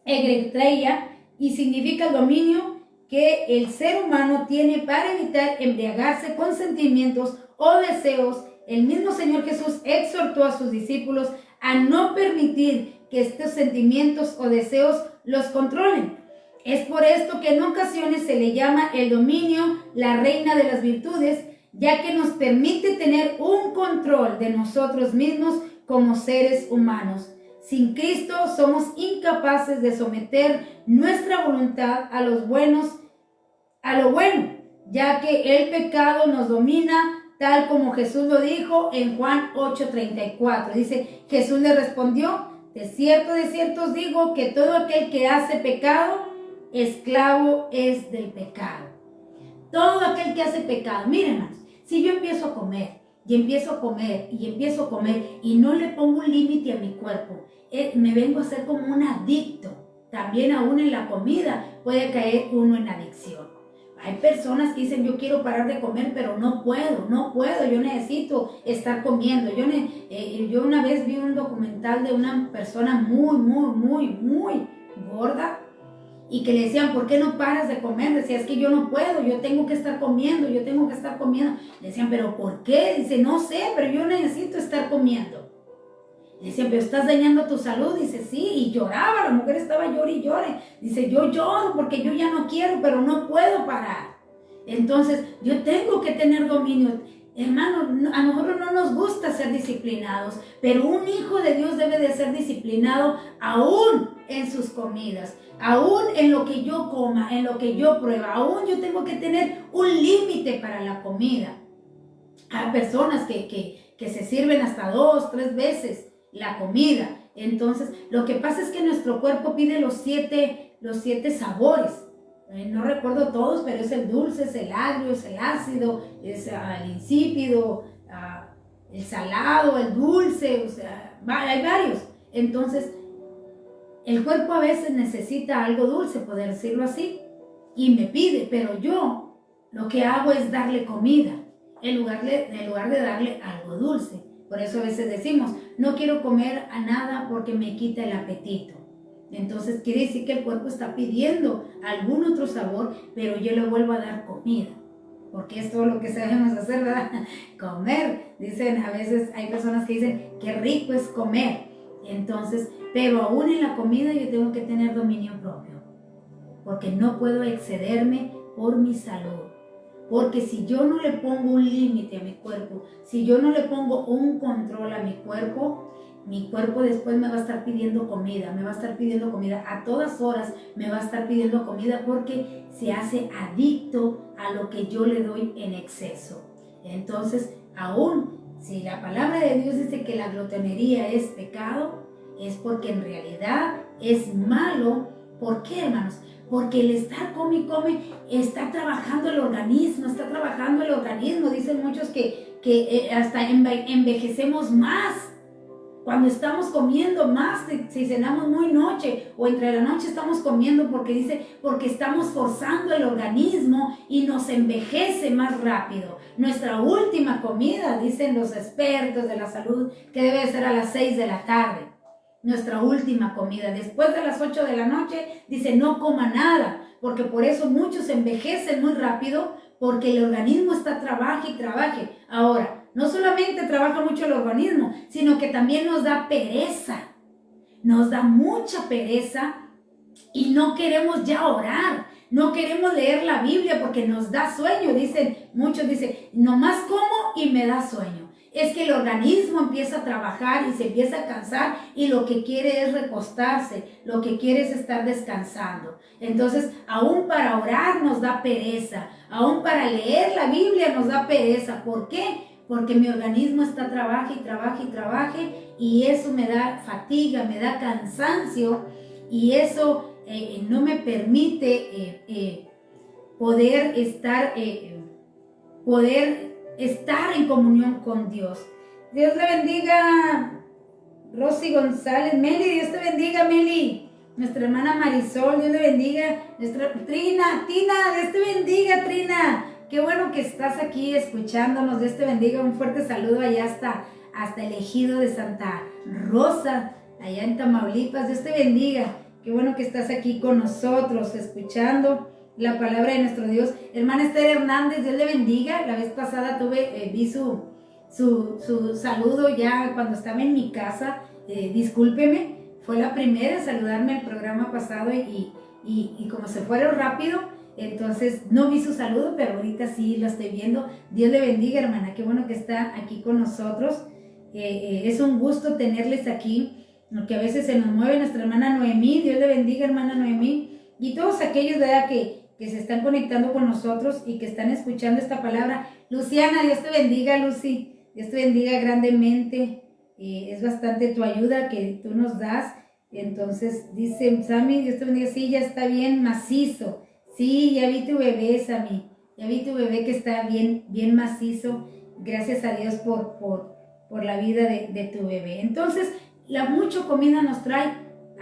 egretreia, y significa el dominio que el ser humano tiene para evitar embriagarse con sentimientos o deseos. El mismo Señor Jesús exhortó a sus discípulos a no permitir que estos sentimientos o deseos los controlen. Es por esto que en ocasiones se le llama el dominio la reina de las virtudes, ya que nos permite tener un control de nosotros mismos como seres humanos. Sin Cristo somos incapaces de someter nuestra voluntad a lo bueno, ya que el pecado nos domina, tal como Jesús lo dijo en Juan 8:34. Dice, Jesús le respondió, de cierto os digo que todo aquel que hace pecado, esclavo es del pecado. Todo aquel que hace pecado. Miren, hermanos, si yo empiezo a comer y empiezo a comer y no le pongo un límite a mi cuerpo, me vengo a ser como un adicto. También aún en la comida puede caer uno en adicción. Hay personas que dicen, yo quiero parar de comer, pero no puedo, yo necesito estar comiendo. Yo una vez vi un documental de una persona muy gorda, y que le decían, ¿por qué no paras de comer? Decía, es que yo no puedo, yo tengo que estar comiendo. Le decían, ¿pero por qué? Dice, no sé, pero yo necesito estar comiendo. Le decían, ¿pero estás dañando tu salud? Dice, sí, y lloraba, la mujer estaba llore y llore. Dice, yo lloro porque yo ya no quiero, pero no puedo parar. Entonces, yo tengo que tener dominio. Hermano, a nosotros no nos gusta ser disciplinados, pero un hijo de Dios debe de ser disciplinado aún en sus comidas, aún en lo que yo coma, en lo que yo prueba. Aún yo tengo que tener un límite para la comida. Hay personas que se sirven hasta 2, 3 veces la comida. Entonces, lo que pasa es que nuestro cuerpo pide los siete sabores. No recuerdo todos, pero es el dulce, es el agrio, es el ácido, es el insípido, el salado, el dulce, o sea, hay varios. Entonces, el cuerpo a veces necesita algo dulce, poder decirlo así, y me pide, pero yo lo que hago es darle comida, en lugar de darle algo dulce. Por eso a veces decimos, no quiero comer a nada porque me quita el apetito. Entonces quiere decir que el cuerpo está pidiendo algún otro sabor, pero yo le vuelvo a dar comida, porque es todo lo que sabemos hacer, ¿verdad? Comer. Dicen, a veces hay personas que dicen, qué rico es comer. Entonces, pero aún en la comida yo tengo que tener dominio propio, porque no puedo excederme por mi salud. Porque si yo no le pongo un límite a mi cuerpo, si yo no le pongo un control a mi cuerpo después me va a estar pidiendo comida, a todas horas me va a estar pidiendo comida, porque se hace adicto a lo que yo le doy en exceso. Entonces, aún si la palabra de Dios dice que la glotonería es pecado, es porque en realidad es malo. ¿Por qué, hermanos? Porque el estar come y come está trabajando el organismo, Dicen muchos que hasta envejecemos más cuando estamos comiendo más, si cenamos muy noche o entre la noche estamos comiendo, porque estamos forzando el organismo y nos envejece más rápido. Nuestra última comida, dicen los expertos de la salud, que debe ser a las 6 de la tarde. Nuestra última comida. Después de las 8 de la noche, dice no coma nada, porque por eso muchos envejecen muy rápido, porque el organismo está trabaje y trabaje. Ahora, no solamente trabaja mucho el organismo, sino que también nos da pereza. Nos da mucha pereza y no queremos ya orar. No queremos leer la Biblia porque nos da sueño. Muchos dicen, nomás como y me da sueño. Es que el organismo empieza a trabajar y se empieza a cansar y lo que quiere es recostarse, lo que quiere es estar descansando. Entonces, aún para orar nos da pereza, aún para leer la Biblia nos da pereza. ¿Por qué? Porque mi organismo está trabaje y eso me da fatiga, me da cansancio y eso no me permite poder estar en comunión con Dios. Dios le bendiga, Rosy González. Meli, Dios te bendiga, Meli. Nuestra hermana Marisol, Dios le bendiga. Nuestra Tina, Dios te bendiga, Trina. Qué bueno que estás aquí escuchándonos. Dios te bendiga. Un fuerte saludo allá hasta el ejido de Santa Rosa, allá en Tamaulipas. Dios te bendiga. Qué bueno que estás aquí con nosotros, escuchando la palabra de nuestro Dios. Hermana Esther Hernández, Dios le bendiga. La vez pasada vi su saludo ya cuando estaba en mi casa. Discúlpeme, fue la primera en saludarme el programa pasado y como se fueron rápido, entonces no vi su saludo, pero ahorita sí lo estoy viendo. Dios le bendiga, hermana. Qué bueno que está aquí con nosotros. Es un gusto tenerles aquí, porque a veces se nos mueve nuestra hermana Noemí. Dios le bendiga, hermana Noemí. Y todos aquellos, ¿verdad?, que se están conectando con nosotros y que están escuchando esta palabra. Luciana, Dios te bendiga, Lucy. Dios te bendiga grandemente. Es bastante tu ayuda que tú nos das. Entonces, dice Sammy, Dios te bendiga. Sí, ya está bien macizo. Sí, ya vi tu bebé, Sammy. Ya vi tu bebé que está bien macizo. Gracias a Dios por la vida de tu bebé. Entonces, la mucha comida nos trae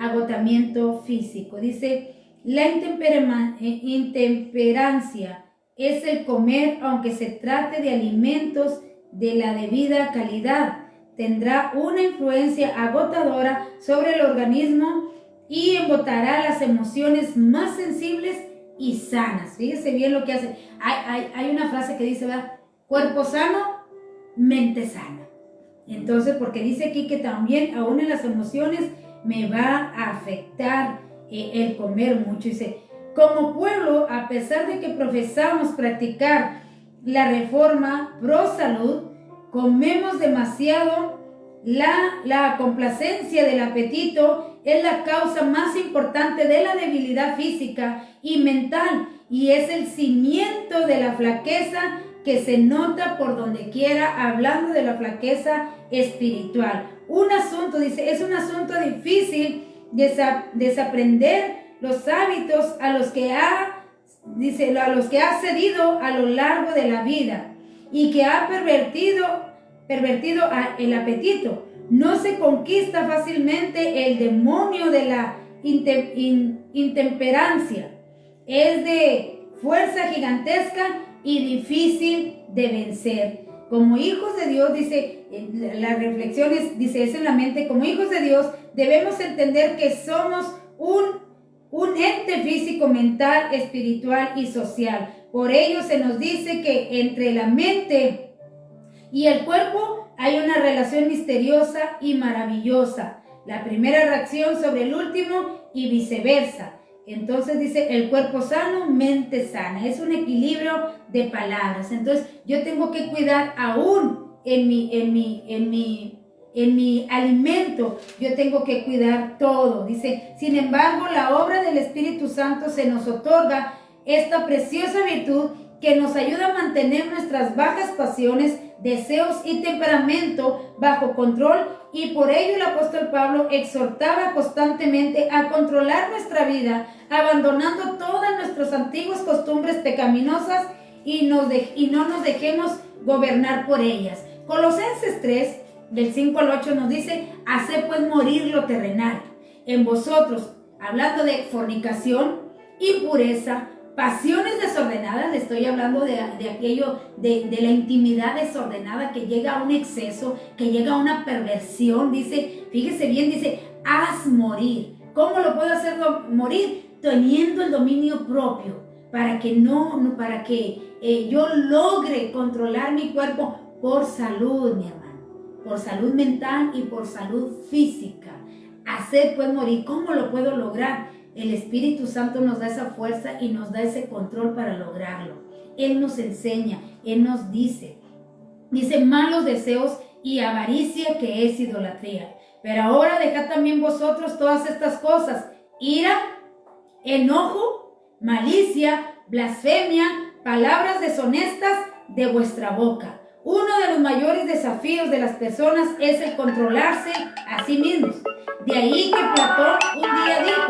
agotamiento físico. Dice, la intemperancia es el comer, aunque se trate de alimentos de la debida calidad. Tendrá una influencia agotadora sobre el organismo y embotará las emociones más sensibles y sanas. Fíjese bien lo que hace. Hay una frase que dice, ¿verdad?, cuerpo sano, mente sana. Entonces, porque dice aquí que también aún en las emociones me va a afectar el comer mucho. Dice, como pueblo, a pesar de que profesamos practicar la reforma pro salud, comemos demasiado. La complacencia del apetito es la causa más importante de la debilidad física y mental y es el cimiento de la flaqueza que se nota por donde quiera, hablando de la flaqueza espiritual. Es un asunto difícil desaprender los hábitos a los que ha cedido a lo largo de la vida y que ha pervertido el apetito. No se conquista fácilmente el demonio de la intemperancia. Es de fuerza gigantesca y difícil de vencer. Como hijos de Dios, dice, las reflexiones, dice, es en la mente, como hijos de Dios debemos entender que somos un ente físico, mental, espiritual y social. Por ello se nos dice que entre la mente y el cuerpo hay una relación misteriosa y maravillosa. La primera reacción sobre el último y viceversa. Entonces dice, el cuerpo sano, mente sana. Es un equilibrio de palabras. Entonces yo tengo que cuidar aún en mi alimento. Yo tengo que cuidar todo. Dice, sin embargo, la obra del Espíritu Santo se nos otorga esta preciosa virtud que nos ayuda a mantener nuestras bajas pasiones, deseos y temperamento bajo control, y por ello el apóstol Pablo exhortaba constantemente a controlar nuestra vida, abandonando todas nuestras antiguas costumbres pecaminosas y no nos dejemos gobernar por ellas. Colosenses 3, del 5 al 8 nos dice: haced pues morir lo terrenal en vosotros, hablando de fornicación, impureza, pasiones desordenadas. Le estoy hablando de aquello, de la intimidad desordenada que llega a un exceso, que llega a una perversión. Dice, fíjese bien, dice, haz morir. ¿Cómo lo puedo hacer morir? Teniendo el dominio propio, para que yo logre controlar mi cuerpo por salud, mi hermano, por salud mental y por salud física. Hacer pues morir. ¿Cómo lo puedo lograr? El Espíritu Santo nos da esa fuerza y nos da ese control para lograrlo. Él nos enseña, Él nos dice malos deseos y avaricia, que es idolatría. Pero ahora dejad también vosotros todas estas cosas: ira, enojo, malicia, blasfemia, palabras deshonestas de vuestra boca. Uno de los mayores desafíos de las personas es el controlarse a sí mismos. De ahí que Platón un día dijo,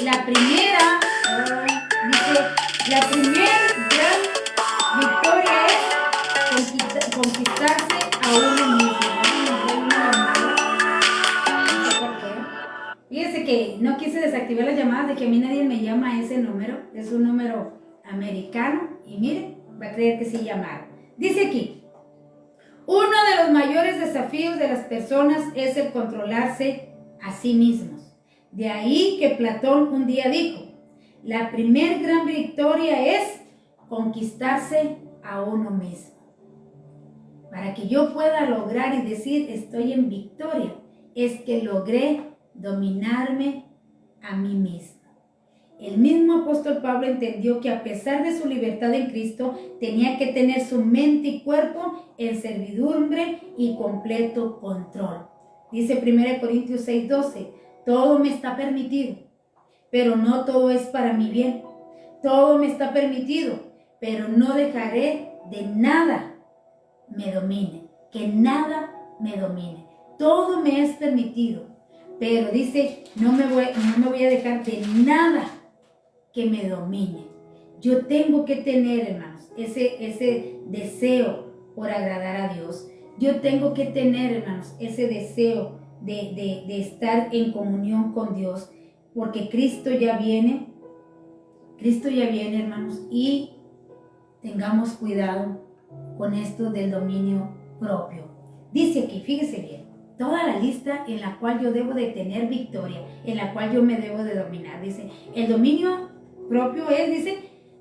la primera gran victoria es conquistarse a uno mismo. No sé por qué. Fíjese que no quise desactivar las llamadas, de que a mí nadie me llama a ese número. Es un número americano y mire, va a creer que sí llamaron. Dice aquí, uno de los mayores desafíos de las personas es el controlarse a sí mismos. De ahí que Platón un día dijo, la primer gran victoria es conquistarse a uno mismo. Para que yo pueda lograr y decir estoy en victoria, es que logré dominarme a mí mismo. El mismo apóstol Pablo entendió que a pesar de su libertad en Cristo, tenía que tener su mente y cuerpo en servidumbre y completo control. Dice 1 Corintios 6:12, todo me está permitido, pero no todo es para mi bien. Todo me está permitido, pero no dejaré de nada me domine, que nada me domine. Todo me es permitido, pero dice, no me voy a dejar de nada que me domine. Yo tengo que tener, hermanos, ese deseo por agradar a Dios. Yo tengo que tener, hermanos, ese deseo de estar en comunión con Dios, porque Cristo ya viene, hermanos, y tengamos cuidado con esto del dominio propio. Dice aquí, fíjese bien, toda la lista en la cual yo debo de tener victoria, en la cual yo me debo de dominar. Dice, el dominio propio es,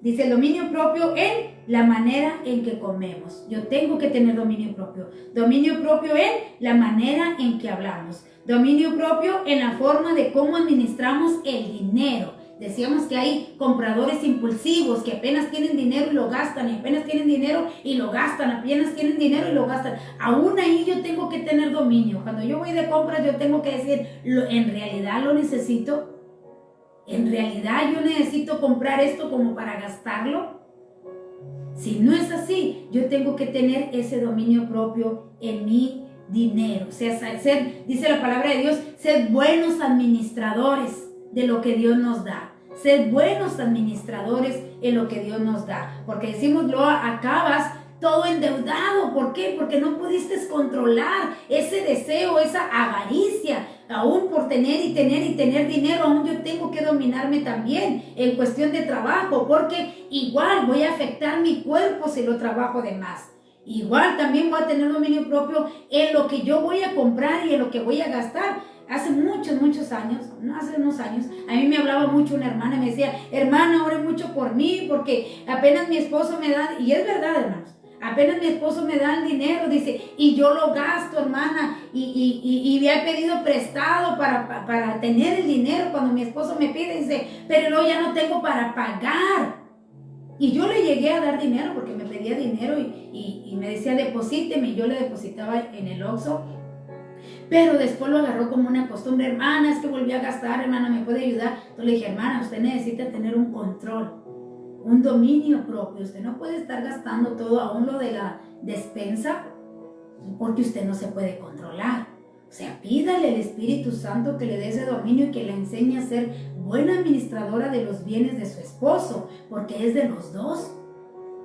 dice el dominio propio en la manera en que comemos. Yo tengo que tener dominio propio. Dominio propio en la manera en que hablamos. Dominio propio en la forma de cómo administramos el dinero. Decíamos que hay compradores impulsivos que apenas tienen dinero y lo gastan, y apenas tienen dinero y lo gastan, apenas tienen dinero y lo gastan. Aún ahí yo tengo que tener dominio. Cuando yo voy de compras, yo tengo que decir, ¿en realidad lo necesito? ¿En realidad yo necesito comprar esto como para gastarlo? Si no es así, yo tengo que tener ese dominio propio en mi dinero. O sea, dice la palabra de Dios, sed buenos administradores de lo que Dios nos da. Sed buenos administradores en lo que Dios nos da. Porque decimos, lo acabas todo endeudado. ¿Por qué? Porque no pudiste controlar ese deseo, esa avaricia. Aún por tener y tener dinero, aún yo tengo que dominarme también en cuestión de trabajo, porque igual voy a afectar mi cuerpo si lo trabajo de más. Igual también voy a tener dominio propio en lo que yo voy a comprar y en lo que voy a gastar. Hace muchos años, hace unos años, a mí me hablaba mucho una hermana y me decía, hermana, ore mucho por mí, porque apenas mi esposo me da, y es verdad, hermanos, apenas mi esposo me da el dinero, dice, y yo lo gasto, hermana, y me ha pedido prestado para tener el dinero cuando mi esposo me pide, dice, pero luego ya no tengo para pagar. Y yo le llegué a dar dinero porque me pedía dinero y me decía, deposíteme, y yo le depositaba en el Oxxo. Pero después lo agarró como una costumbre, hermana, es que volví a gastar, hermana, ¿me puede ayudar? Entonces le dije, hermana, usted necesita tener un control un dominio propio. Usted no puede estar gastando todo, aún lo de la despensa, porque usted no se puede controlar. O sea, pídale al Espíritu Santo que le dé ese dominio y que le enseñe a ser buena administradora de los bienes de su esposo, porque es de los dos.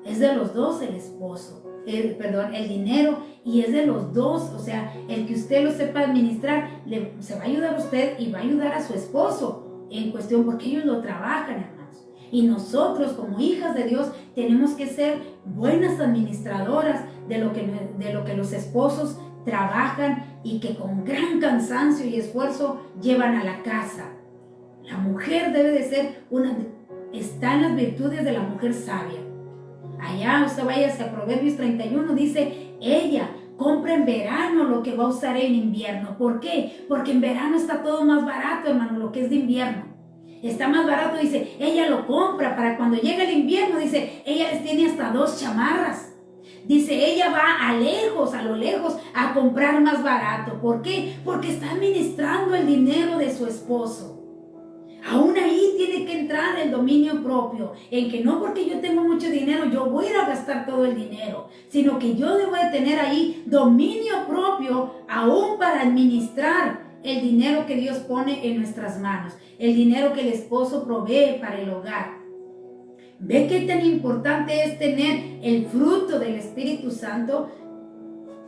Es de los dos el esposo, el dinero, y es de los dos. O sea, el que usted lo sepa administrar, se va a ayudar a usted y va a ayudar a su esposo en cuestión, porque ellos lo trabajan, hermanos. Y nosotros como hijas de Dios tenemos que ser buenas administradoras de lo que los esposos trabajan y que con gran cansancio y esfuerzo llevan a la casa. La mujer debe de ser está en las virtudes de la mujer sabia. Allá usted vaya a Proverbios 31, dice, ella compra en verano lo que va a usar en invierno. ¿Por qué? Porque en verano está todo más barato, hermano, lo que es de invierno. Está más barato, dice, ella lo compra para cuando llegue el invierno, dice, ella les tiene hasta 2 chamarras. Dice, ella va a lo lejos, a comprar más barato. ¿Por qué? Porque está administrando el dinero de su esposo. Aún ahí tiene que entrar el dominio propio, en que no porque yo tengo mucho dinero, yo voy a ir a gastar todo el dinero, sino que yo debo de tener ahí dominio propio, aún para administrar el dinero que Dios pone en nuestras manos, el dinero que el esposo provee para el hogar. ¿Ve qué tan importante es tener el fruto del Espíritu Santo?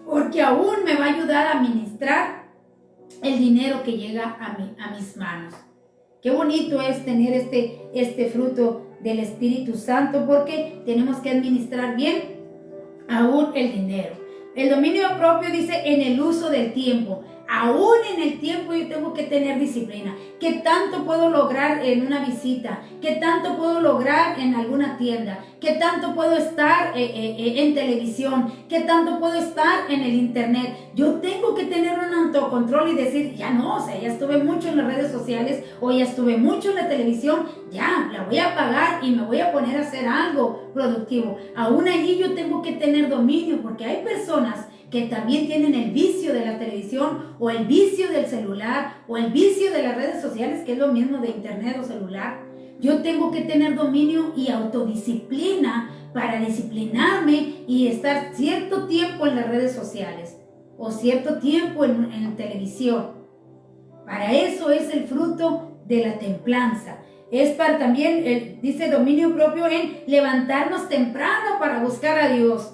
Porque aún me va a ayudar a administrar el dinero que llega a mis manos. Qué bonito es tener este fruto del Espíritu Santo, porque tenemos que administrar bien aún el dinero. El dominio propio dice en el uso del tiempo. Aún en el tiempo yo tengo que tener disciplina. ¿Qué tanto puedo lograr en una visita? ¿Qué tanto puedo lograr en alguna tienda? ¿Qué tanto puedo estar en televisión? ¿Qué tanto puedo estar en el internet? Yo tengo que tener un autocontrol y decir, ya no, o sea, ya estuve mucho en las redes sociales o ya estuve mucho en la televisión, ya, la voy a apagar y me voy a poner a hacer algo productivo. Aún allí yo tengo que tener dominio, porque hay personas que también tienen el vicio de la televisión o el vicio del celular o el vicio de las redes sociales, que es lo mismo de internet o celular. Yo tengo que tener dominio y autodisciplina para disciplinarme y estar cierto tiempo en las redes sociales o cierto tiempo en televisión. Para eso es el fruto de la templanza. Es para también, dice dominio propio en levantarnos temprano para buscar a Dios.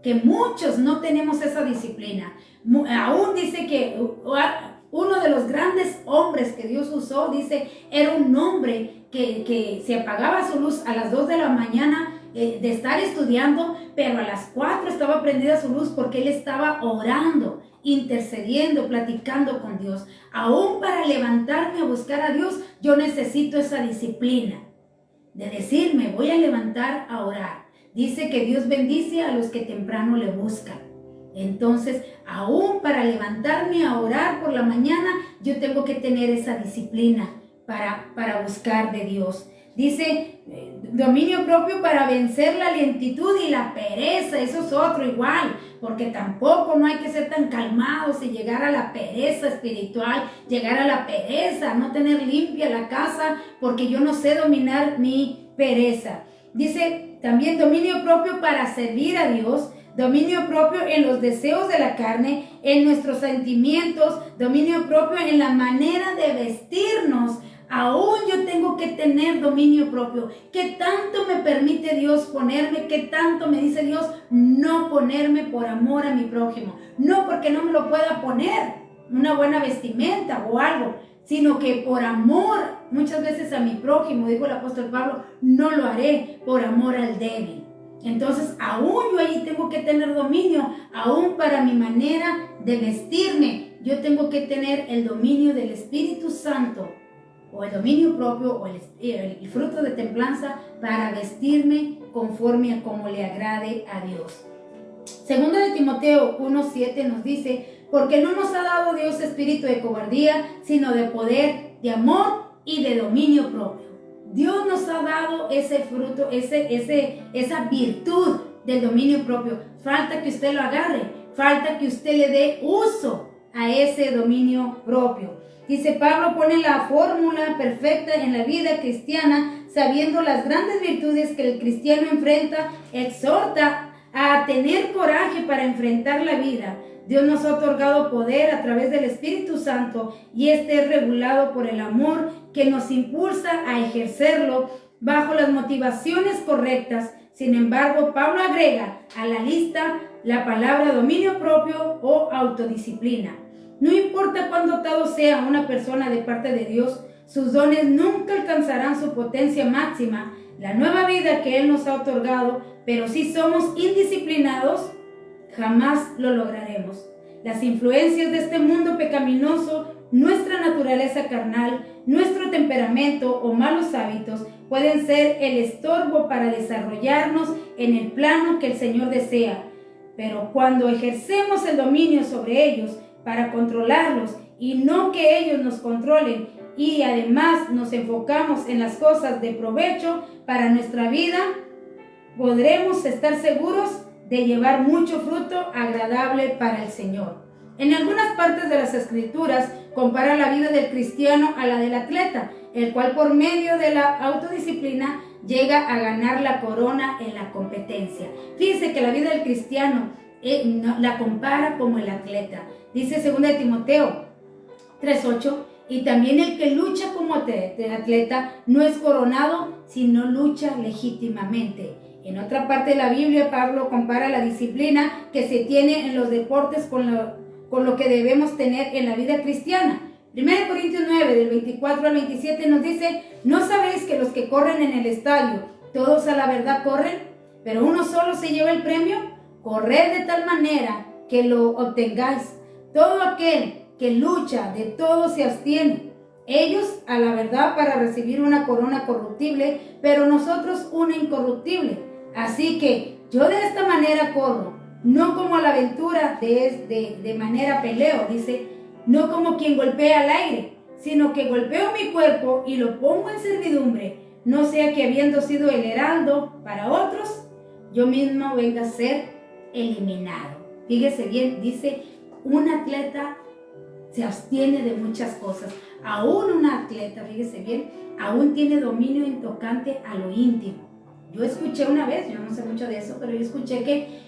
Que muchos no tenemos esa disciplina. Aún dice que uno de los grandes hombres que Dios usó, dice, era un hombre que se apagaba su luz a las 2 de la mañana de estar estudiando, pero a las 4 estaba prendida su luz porque él estaba orando, intercediendo, platicando con Dios. Aún para levantarme a buscar a Dios, yo necesito esa disciplina de decirme, voy a levantar a orar. Dice que Dios bendice a los que temprano le buscan. Entonces, aún para levantarme a orar por la mañana, yo tengo que tener esa disciplina para buscar de Dios. Dice, dominio propio para vencer la lentitud y la pereza. Eso es otro igual, porque tampoco no hay que ser tan calmados y llegar a la pereza espiritual, llegar a la pereza, no tener limpia la casa, porque yo no sé dominar mi pereza. Dice también dominio propio para servir a Dios, dominio propio en los deseos de la carne, en nuestros sentimientos, dominio propio en la manera de vestirnos. Aún yo tengo que tener dominio propio. ¿Qué tanto me permite Dios ponerme? ¿Qué tanto me dice Dios no ponerme por amor a mi prójimo? No porque no me lo pueda poner, una buena vestimenta o algo, sino que por amor muchas veces a mi prójimo, dijo el apóstol Pablo, no lo haré por amor al débil. Entonces aún yo allí tengo que tener dominio, aún para mi manera de vestirme, yo tengo que tener el dominio del Espíritu Santo, o el dominio propio, o el fruto de templanza, para vestirme conforme a como le agrade a Dios. Segunda de Timoteo 1:7 nos dice, porque no nos ha dado Dios espíritu de cobardía, sino de poder, de amor y de dominio propio. Dios nos ha dado ese fruto, esa virtud del dominio propio. Falta que usted lo agarre, falta que usted le dé uso a ese dominio propio. Dice, Pablo pone la fórmula perfecta en la vida cristiana, sabiendo las grandes virtudes que el cristiano enfrenta, exhorta a tener coraje para enfrentar la vida. Dios nos ha otorgado poder a través del Espíritu Santo y este es regulado por el amor que nos impulsa a ejercerlo bajo las motivaciones correctas. Sin embargo, Pablo agrega a la lista la palabra dominio propio o autodisciplina. No importa cuán dotado sea una persona de parte de Dios, sus dones nunca alcanzarán su potencia máxima, la nueva vida que Él nos ha otorgado, pero si somos indisciplinados, jamás lo lograremos. Las influencias de este mundo pecaminoso, nuestra naturaleza carnal, nuestro temperamento o malos hábitos pueden ser el estorbo para desarrollarnos en el plano que el Señor desea. Pero cuando ejercemos el dominio sobre ellos para controlarlos y no que ellos nos controlen, y además nos enfocamos en las cosas de provecho para nuestra vida, podremos estar seguros de llevar mucho fruto agradable para el Señor. En algunas partes de las Escrituras compara la vida del cristiano a la del atleta, el cual por medio de la autodisciplina llega a ganar la corona en la competencia. Fíjense que la vida del cristiano la compara como el atleta. Dice 2 Timoteo 3:8, y también el que lucha como atleta no es coronado, sino lucha legítimamente. En otra parte de la Biblia, Pablo compara la disciplina que se tiene en los deportes con lo que debemos tener en la vida cristiana. 1 Corintios 9, del 24 al 27 nos dice, ¿no sabéis que los que corren en el estadio, todos a la verdad corren, pero uno solo se lleva el premio? Corred de tal manera que lo obtengáis. Todo aquel que lucha, de todo se abstiene. Ellos a la verdad para recibir una corona corruptible, pero nosotros una incorruptible. Así que yo de esta manera corro, no como a la aventura de manera peleo, dice, no como quien golpea al aire, sino que golpeo mi cuerpo y lo pongo en servidumbre, no sea que habiendo sido el heraldo para otros, yo mismo venga a ser eliminado. Fíjese bien, dice, un atleta se abstiene de muchas cosas. Aún un atleta, fíjese bien, aún tiene dominio intocante a lo íntimo. Yo escuché una vez, yo no sé mucho de eso, pero yo escuché que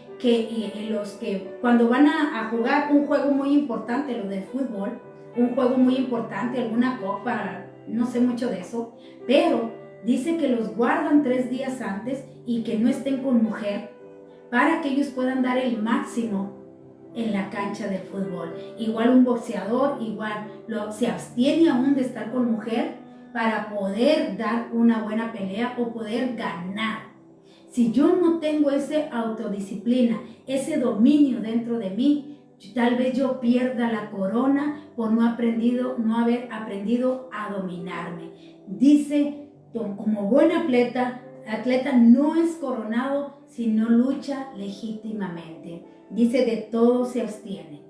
los que cuando van a jugar un juego muy importante, lo de fútbol, un juego muy importante, alguna copa, no sé mucho de eso, pero dice que los guardan 3 días antes y que no estén con mujer para que ellos puedan dar el máximo en la cancha del fútbol. Igual un boxeador, se abstiene aún de estar con mujer para poder dar una buena pelea o poder ganar. Si yo no tengo esa autodisciplina, ese dominio dentro de mí, tal vez yo pierda la corona por no haber aprendido a dominarme. Dice, como buen atleta no es coronado si no lucha legítimamente. Dice, de todo se abstiene.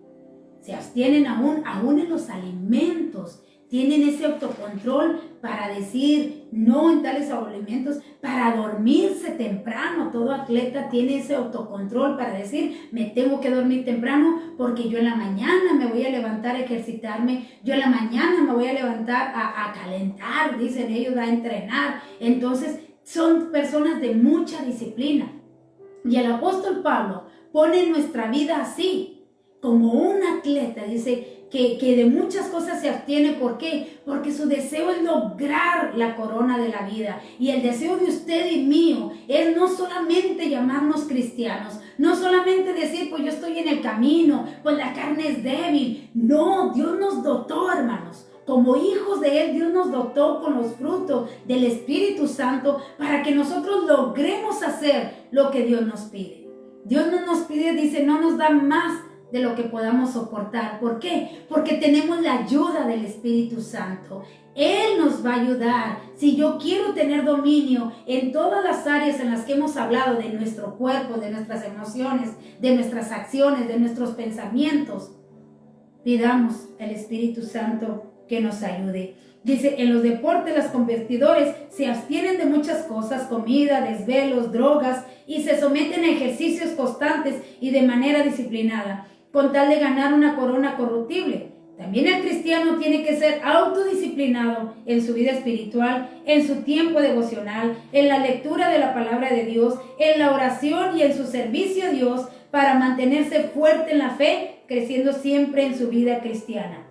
Se abstienen aún en los alimentos. Tienen ese autocontrol para decir no en tales alimentos, para dormirse temprano. Todo atleta tiene ese autocontrol para decir, me tengo que dormir temprano porque yo en la mañana me voy a levantar a ejercitarme, yo en la mañana me voy a levantar a calentar, dicen ellos, a entrenar. Entonces, son personas de mucha disciplina. Y el apóstol Pablo pone nuestra vida así, como un atleta, dice que de muchas cosas se abstiene. ¿Por qué? Porque su deseo es lograr la corona de la vida. Y el deseo de usted y mío es no solamente llamarnos cristianos, no solamente decir, pues yo estoy en el camino, pues la carne es débil. No, Dios nos dotó, hermanos. Como hijos de Él, Dios nos dotó con los frutos del Espíritu Santo para que nosotros logremos hacer lo que Dios nos pide. Dios no nos pide, dice, no nos da más de lo que podamos soportar. ¿Por qué? Porque tenemos la ayuda del Espíritu Santo. Él nos va a ayudar. Si yo quiero tener dominio en todas las áreas en las que hemos hablado, de nuestro cuerpo, de nuestras emociones, de nuestras acciones, de nuestros pensamientos, pidamos al Espíritu Santo que nos ayude. Dice, en los deportes los competidores se abstienen de muchas cosas, comida, desvelos, drogas, y se someten a ejercicios constantes y de manera disciplinada, con tal de ganar una corona corruptible. También el cristiano tiene que ser autodisciplinado en su vida espiritual, en su tiempo devocional, en la lectura de la palabra de Dios, en la oración y en su servicio a Dios para mantenerse fuerte en la fe, creciendo siempre en su vida cristiana.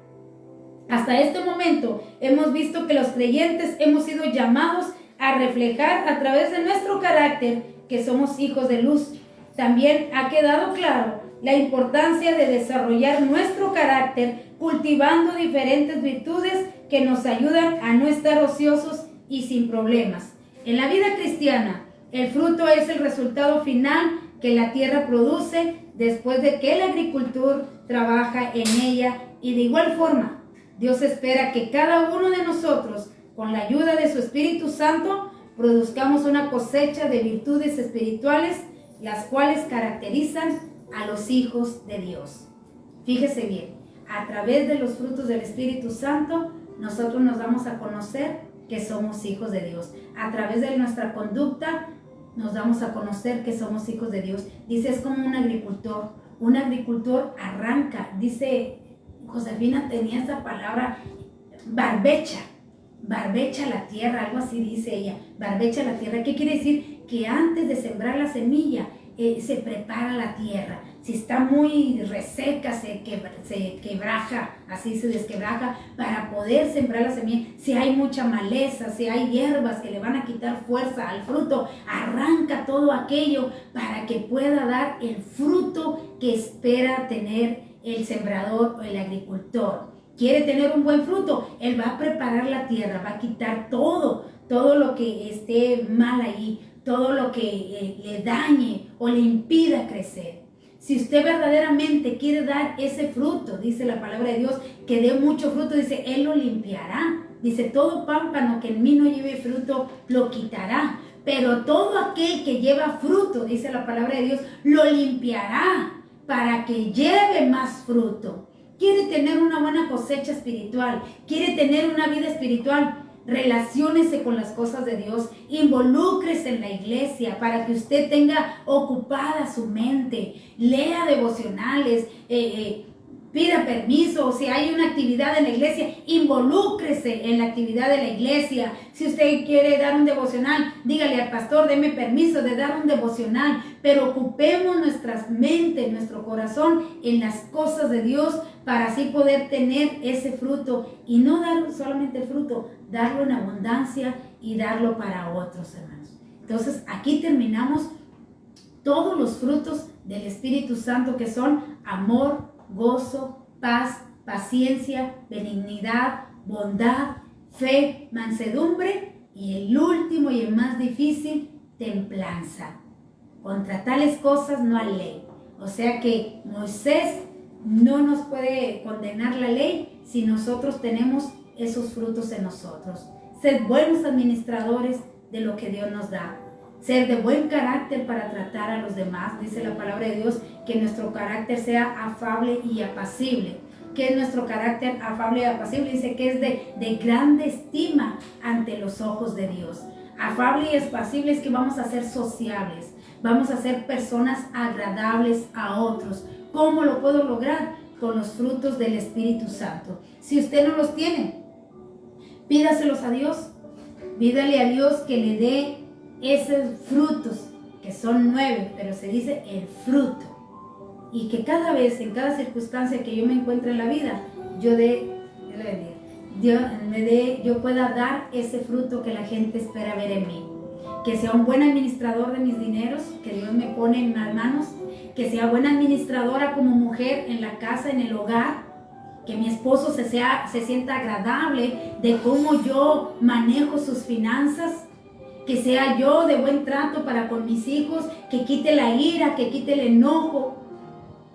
Hasta este momento hemos visto que los creyentes hemos sido llamados a reflejar a través de nuestro carácter que somos hijos de luz. También ha quedado claro la importancia de desarrollar nuestro carácter cultivando diferentes virtudes que nos ayudan a no estar ociosos y sin problemas. En la vida cristiana, el fruto es el resultado final que la tierra produce después de que el agricultor trabaja en ella, y de igual forma, Dios espera que cada uno de nosotros, con la ayuda de su Espíritu Santo, produzcamos una cosecha de virtudes espirituales, las cuales caracterizan a los hijos de Dios. Fíjese bien, a través de los frutos del Espíritu Santo, nosotros nos damos a conocer que somos hijos de Dios. A través de nuestra conducta, nos damos a conocer que somos hijos de Dios. Dice, es como un agricultor arranca, dice, Josefina tenía esa palabra, barbecha la tierra, algo así dice ella, barbecha la tierra. ¿Qué quiere decir? Que antes de sembrar la semilla, se prepara la tierra. Si está muy reseca, se quebraja, así se desquebraja para poder sembrar la semilla. Si hay mucha maleza, si hay hierbas que le van a quitar fuerza al fruto, arranca todo aquello para que pueda dar el fruto que espera tener el sembrador o el agricultor. Quiere tener un buen fruto, él va a preparar la tierra, va a quitar todo lo que esté mal ahí, todo lo que le dañe o le impida crecer. Si usted verdaderamente quiere dar ese fruto, dice la palabra de Dios, que dé mucho fruto, dice, Él lo limpiará. Dice, todo pámpano que en mí no lleve fruto, lo quitará. Pero todo aquel que lleva fruto, dice la palabra de Dios, lo limpiará para que lleve más fruto. Quiere tener una buena cosecha espiritual, quiere tener una vida espiritual, relaciónese con las cosas de Dios, involúcrese en la iglesia para que usted tenga ocupada su mente, lea devocionales, pida permiso. Si hay una actividad en la iglesia, involúcrese en la actividad de la iglesia. Si usted quiere dar un devocional, dígale al pastor, deme permiso de dar un devocional, pero ocupemos nuestras mentes, nuestro corazón en las cosas de Dios para así poder tener ese fruto y no dar solamente el fruto, darlo en abundancia y darlo para otros, hermanos. Entonces, aquí terminamos todos los frutos del Espíritu Santo, que son amor, gozo, paz, paciencia, benignidad, bondad, fe, mansedumbre y el último y el más difícil, templanza. Contra tales cosas no hay ley. O sea que Moisés no nos puede condenar la ley si nosotros tenemos esos frutos en nosotros. Ser buenos administradores de lo que Dios nos da. Ser de buen carácter para tratar a los demás. Dice la palabra de Dios que nuestro carácter sea afable y apacible. ¿Qué es nuestro carácter afable y apacible? Dice que es de grande estima ante los ojos de Dios. Afable y apacible es que vamos a ser sociables. Vamos a ser personas agradables a otros. ¿Cómo lo puedo lograr? Con los frutos del Espíritu Santo. Si usted no los tiene, pídaselos a Dios. Pídale a Dios que le dé esos frutos, que son 9, pero se dice el fruto. Y que cada vez, en cada circunstancia que yo me encuentre en la vida, yo pueda dar ese fruto que la gente espera ver en mí. Que sea un buen administrador de mis dineros, que Dios me pone en las manos. Que sea buena administradora como mujer en la casa, en el hogar. Que mi esposo se sienta agradable de cómo yo manejo sus finanzas. Que sea yo de buen trato para con mis hijos, que quite la ira, que quite el enojo.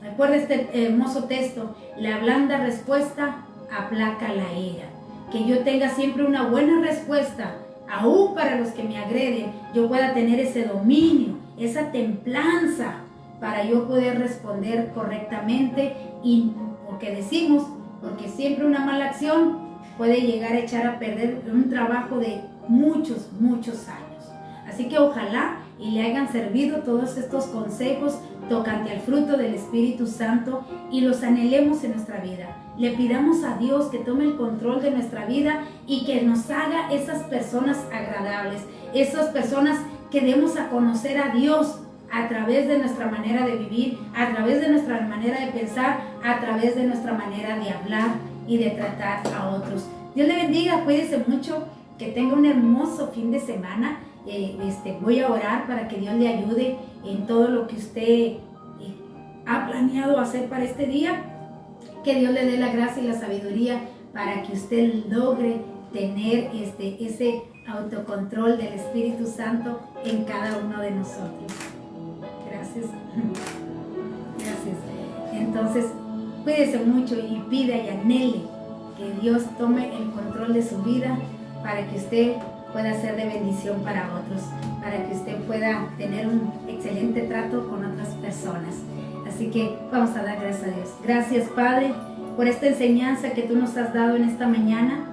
Recuerda este hermoso texto, la blanda respuesta aplaca la ira. Que yo tenga siempre una buena respuesta, aún para los que me agreden, yo pueda tener ese dominio, esa templanza, para yo poder responder correctamente. Y porque siempre una mala acción puede llegar a echar a perder un trabajo de muchos años. Así Así que ojalá y le hayan servido todos estos consejos tocante al fruto del Espíritu Santo y los anhelemos en nuestra vida. Le pidamos a Dios que tome el control de nuestra vida y que nos haga esas personas agradables, esas personas que demos a conocer a Dios a través de nuestra manera de vivir, a través de nuestra manera de pensar, a través de nuestra manera de hablar y de tratar a otros. Dios le bendiga, cuídese mucho, que tenga un hermoso fin de semana. Voy a orar para que Dios le ayude en todo lo que usted ha planeado hacer para este día. Que Dios le dé la gracia y la sabiduría para que usted logre tener ese autocontrol del Espíritu Santo en cada uno de nosotros. Gracias. Gracias. Entonces, cuídese mucho y pida y anhele que Dios tome el control de su vida para que usted pueda ser de bendición para otros, para que usted pueda tener un excelente trato con otras personas. Así que vamos a dar gracias a Dios. Gracias, Padre, por esta enseñanza que tú nos has dado en esta mañana,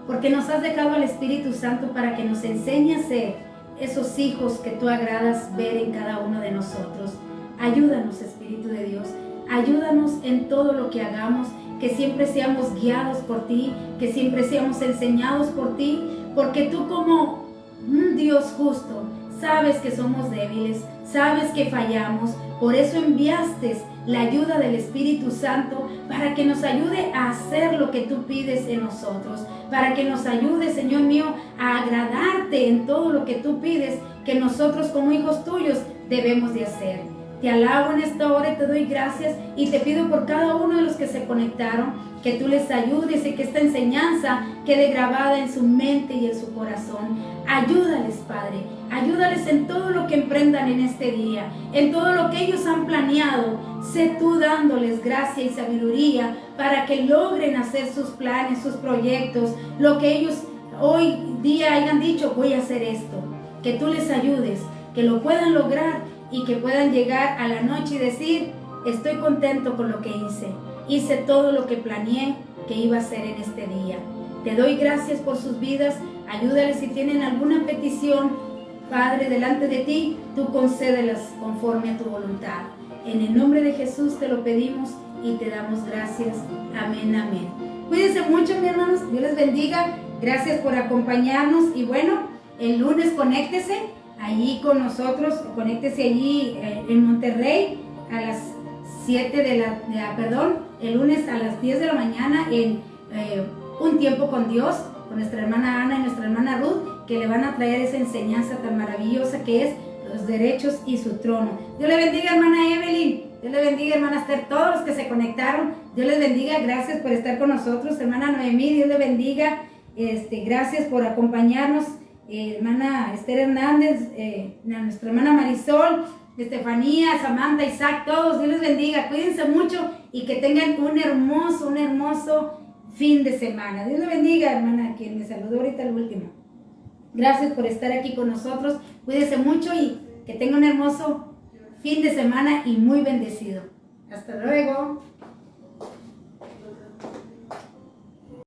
porque nos has dejado al Espíritu Santo para que nos enseñe a ser esos hijos que tú agradas ver en cada uno de nosotros. Ayúdanos, Espíritu de Dios, ayúdanos en todo lo que hagamos, que siempre seamos guiados por ti, que siempre seamos enseñados por ti, porque tú como un Dios justo, sabes que somos débiles, sabes que fallamos, por eso enviaste la ayuda del Espíritu Santo para que nos ayude a hacer lo que tú pides en nosotros, para que nos ayude, Señor mío, a agradarte en todo lo que tú pides que nosotros como hijos tuyos debemos de hacer. Te alabo en esta hora y te doy gracias y te pido por cada uno de los que se conectaron, que tú les ayudes y que esta enseñanza quede grabada en su mente y en su corazón. Ayúdales, Padre, ayúdales en todo lo que emprendan en este día, en todo lo que ellos han planeado. Sé tú dándoles gracia y sabiduría para que logren hacer sus planes, sus proyectos, lo que ellos hoy día hayan dicho, voy a hacer esto. Que tú les ayudes, que lo puedan lograr y que puedan llegar a la noche y decir, estoy contento con lo que hice. Hice todo lo que planeé que iba a hacer en este día. Te doy gracias por sus vidas. Ayúdales si tienen alguna petición, Padre, delante de ti, tú concédelas conforme a tu voluntad. En el nombre de Jesús te lo pedimos y te damos gracias. Amén, amén. Cuídense mucho, mis hermanos. Dios les bendiga. Gracias por acompañarnos. Y bueno, el lunes conéctese allí con nosotros. Conéctese allí en Monterrey a las 7 el lunes a las 10 de la mañana en Un Tiempo con Dios, con nuestra hermana Ana y nuestra hermana Ruth, que le van a traer esa enseñanza tan maravillosa que es los derechos y su trono. Dios le bendiga, hermana Evelyn. Dios le bendiga, hermana Esther, todos los que se conectaron. Dios les bendiga, gracias por estar con nosotros. Hermana Noemí, Dios le bendiga. Gracias por acompañarnos. Hermana Esther Hernández, nuestra hermana Marisol, Estefanía, Samantha, Isaac, todos, Dios les bendiga, cuídense mucho y que tengan un hermoso fin de semana. Dios les bendiga, hermana, quien me saludó ahorita el último. Gracias por estar aquí con nosotros, cuídense mucho y que tengan un hermoso fin de semana y muy bendecido. Hasta luego.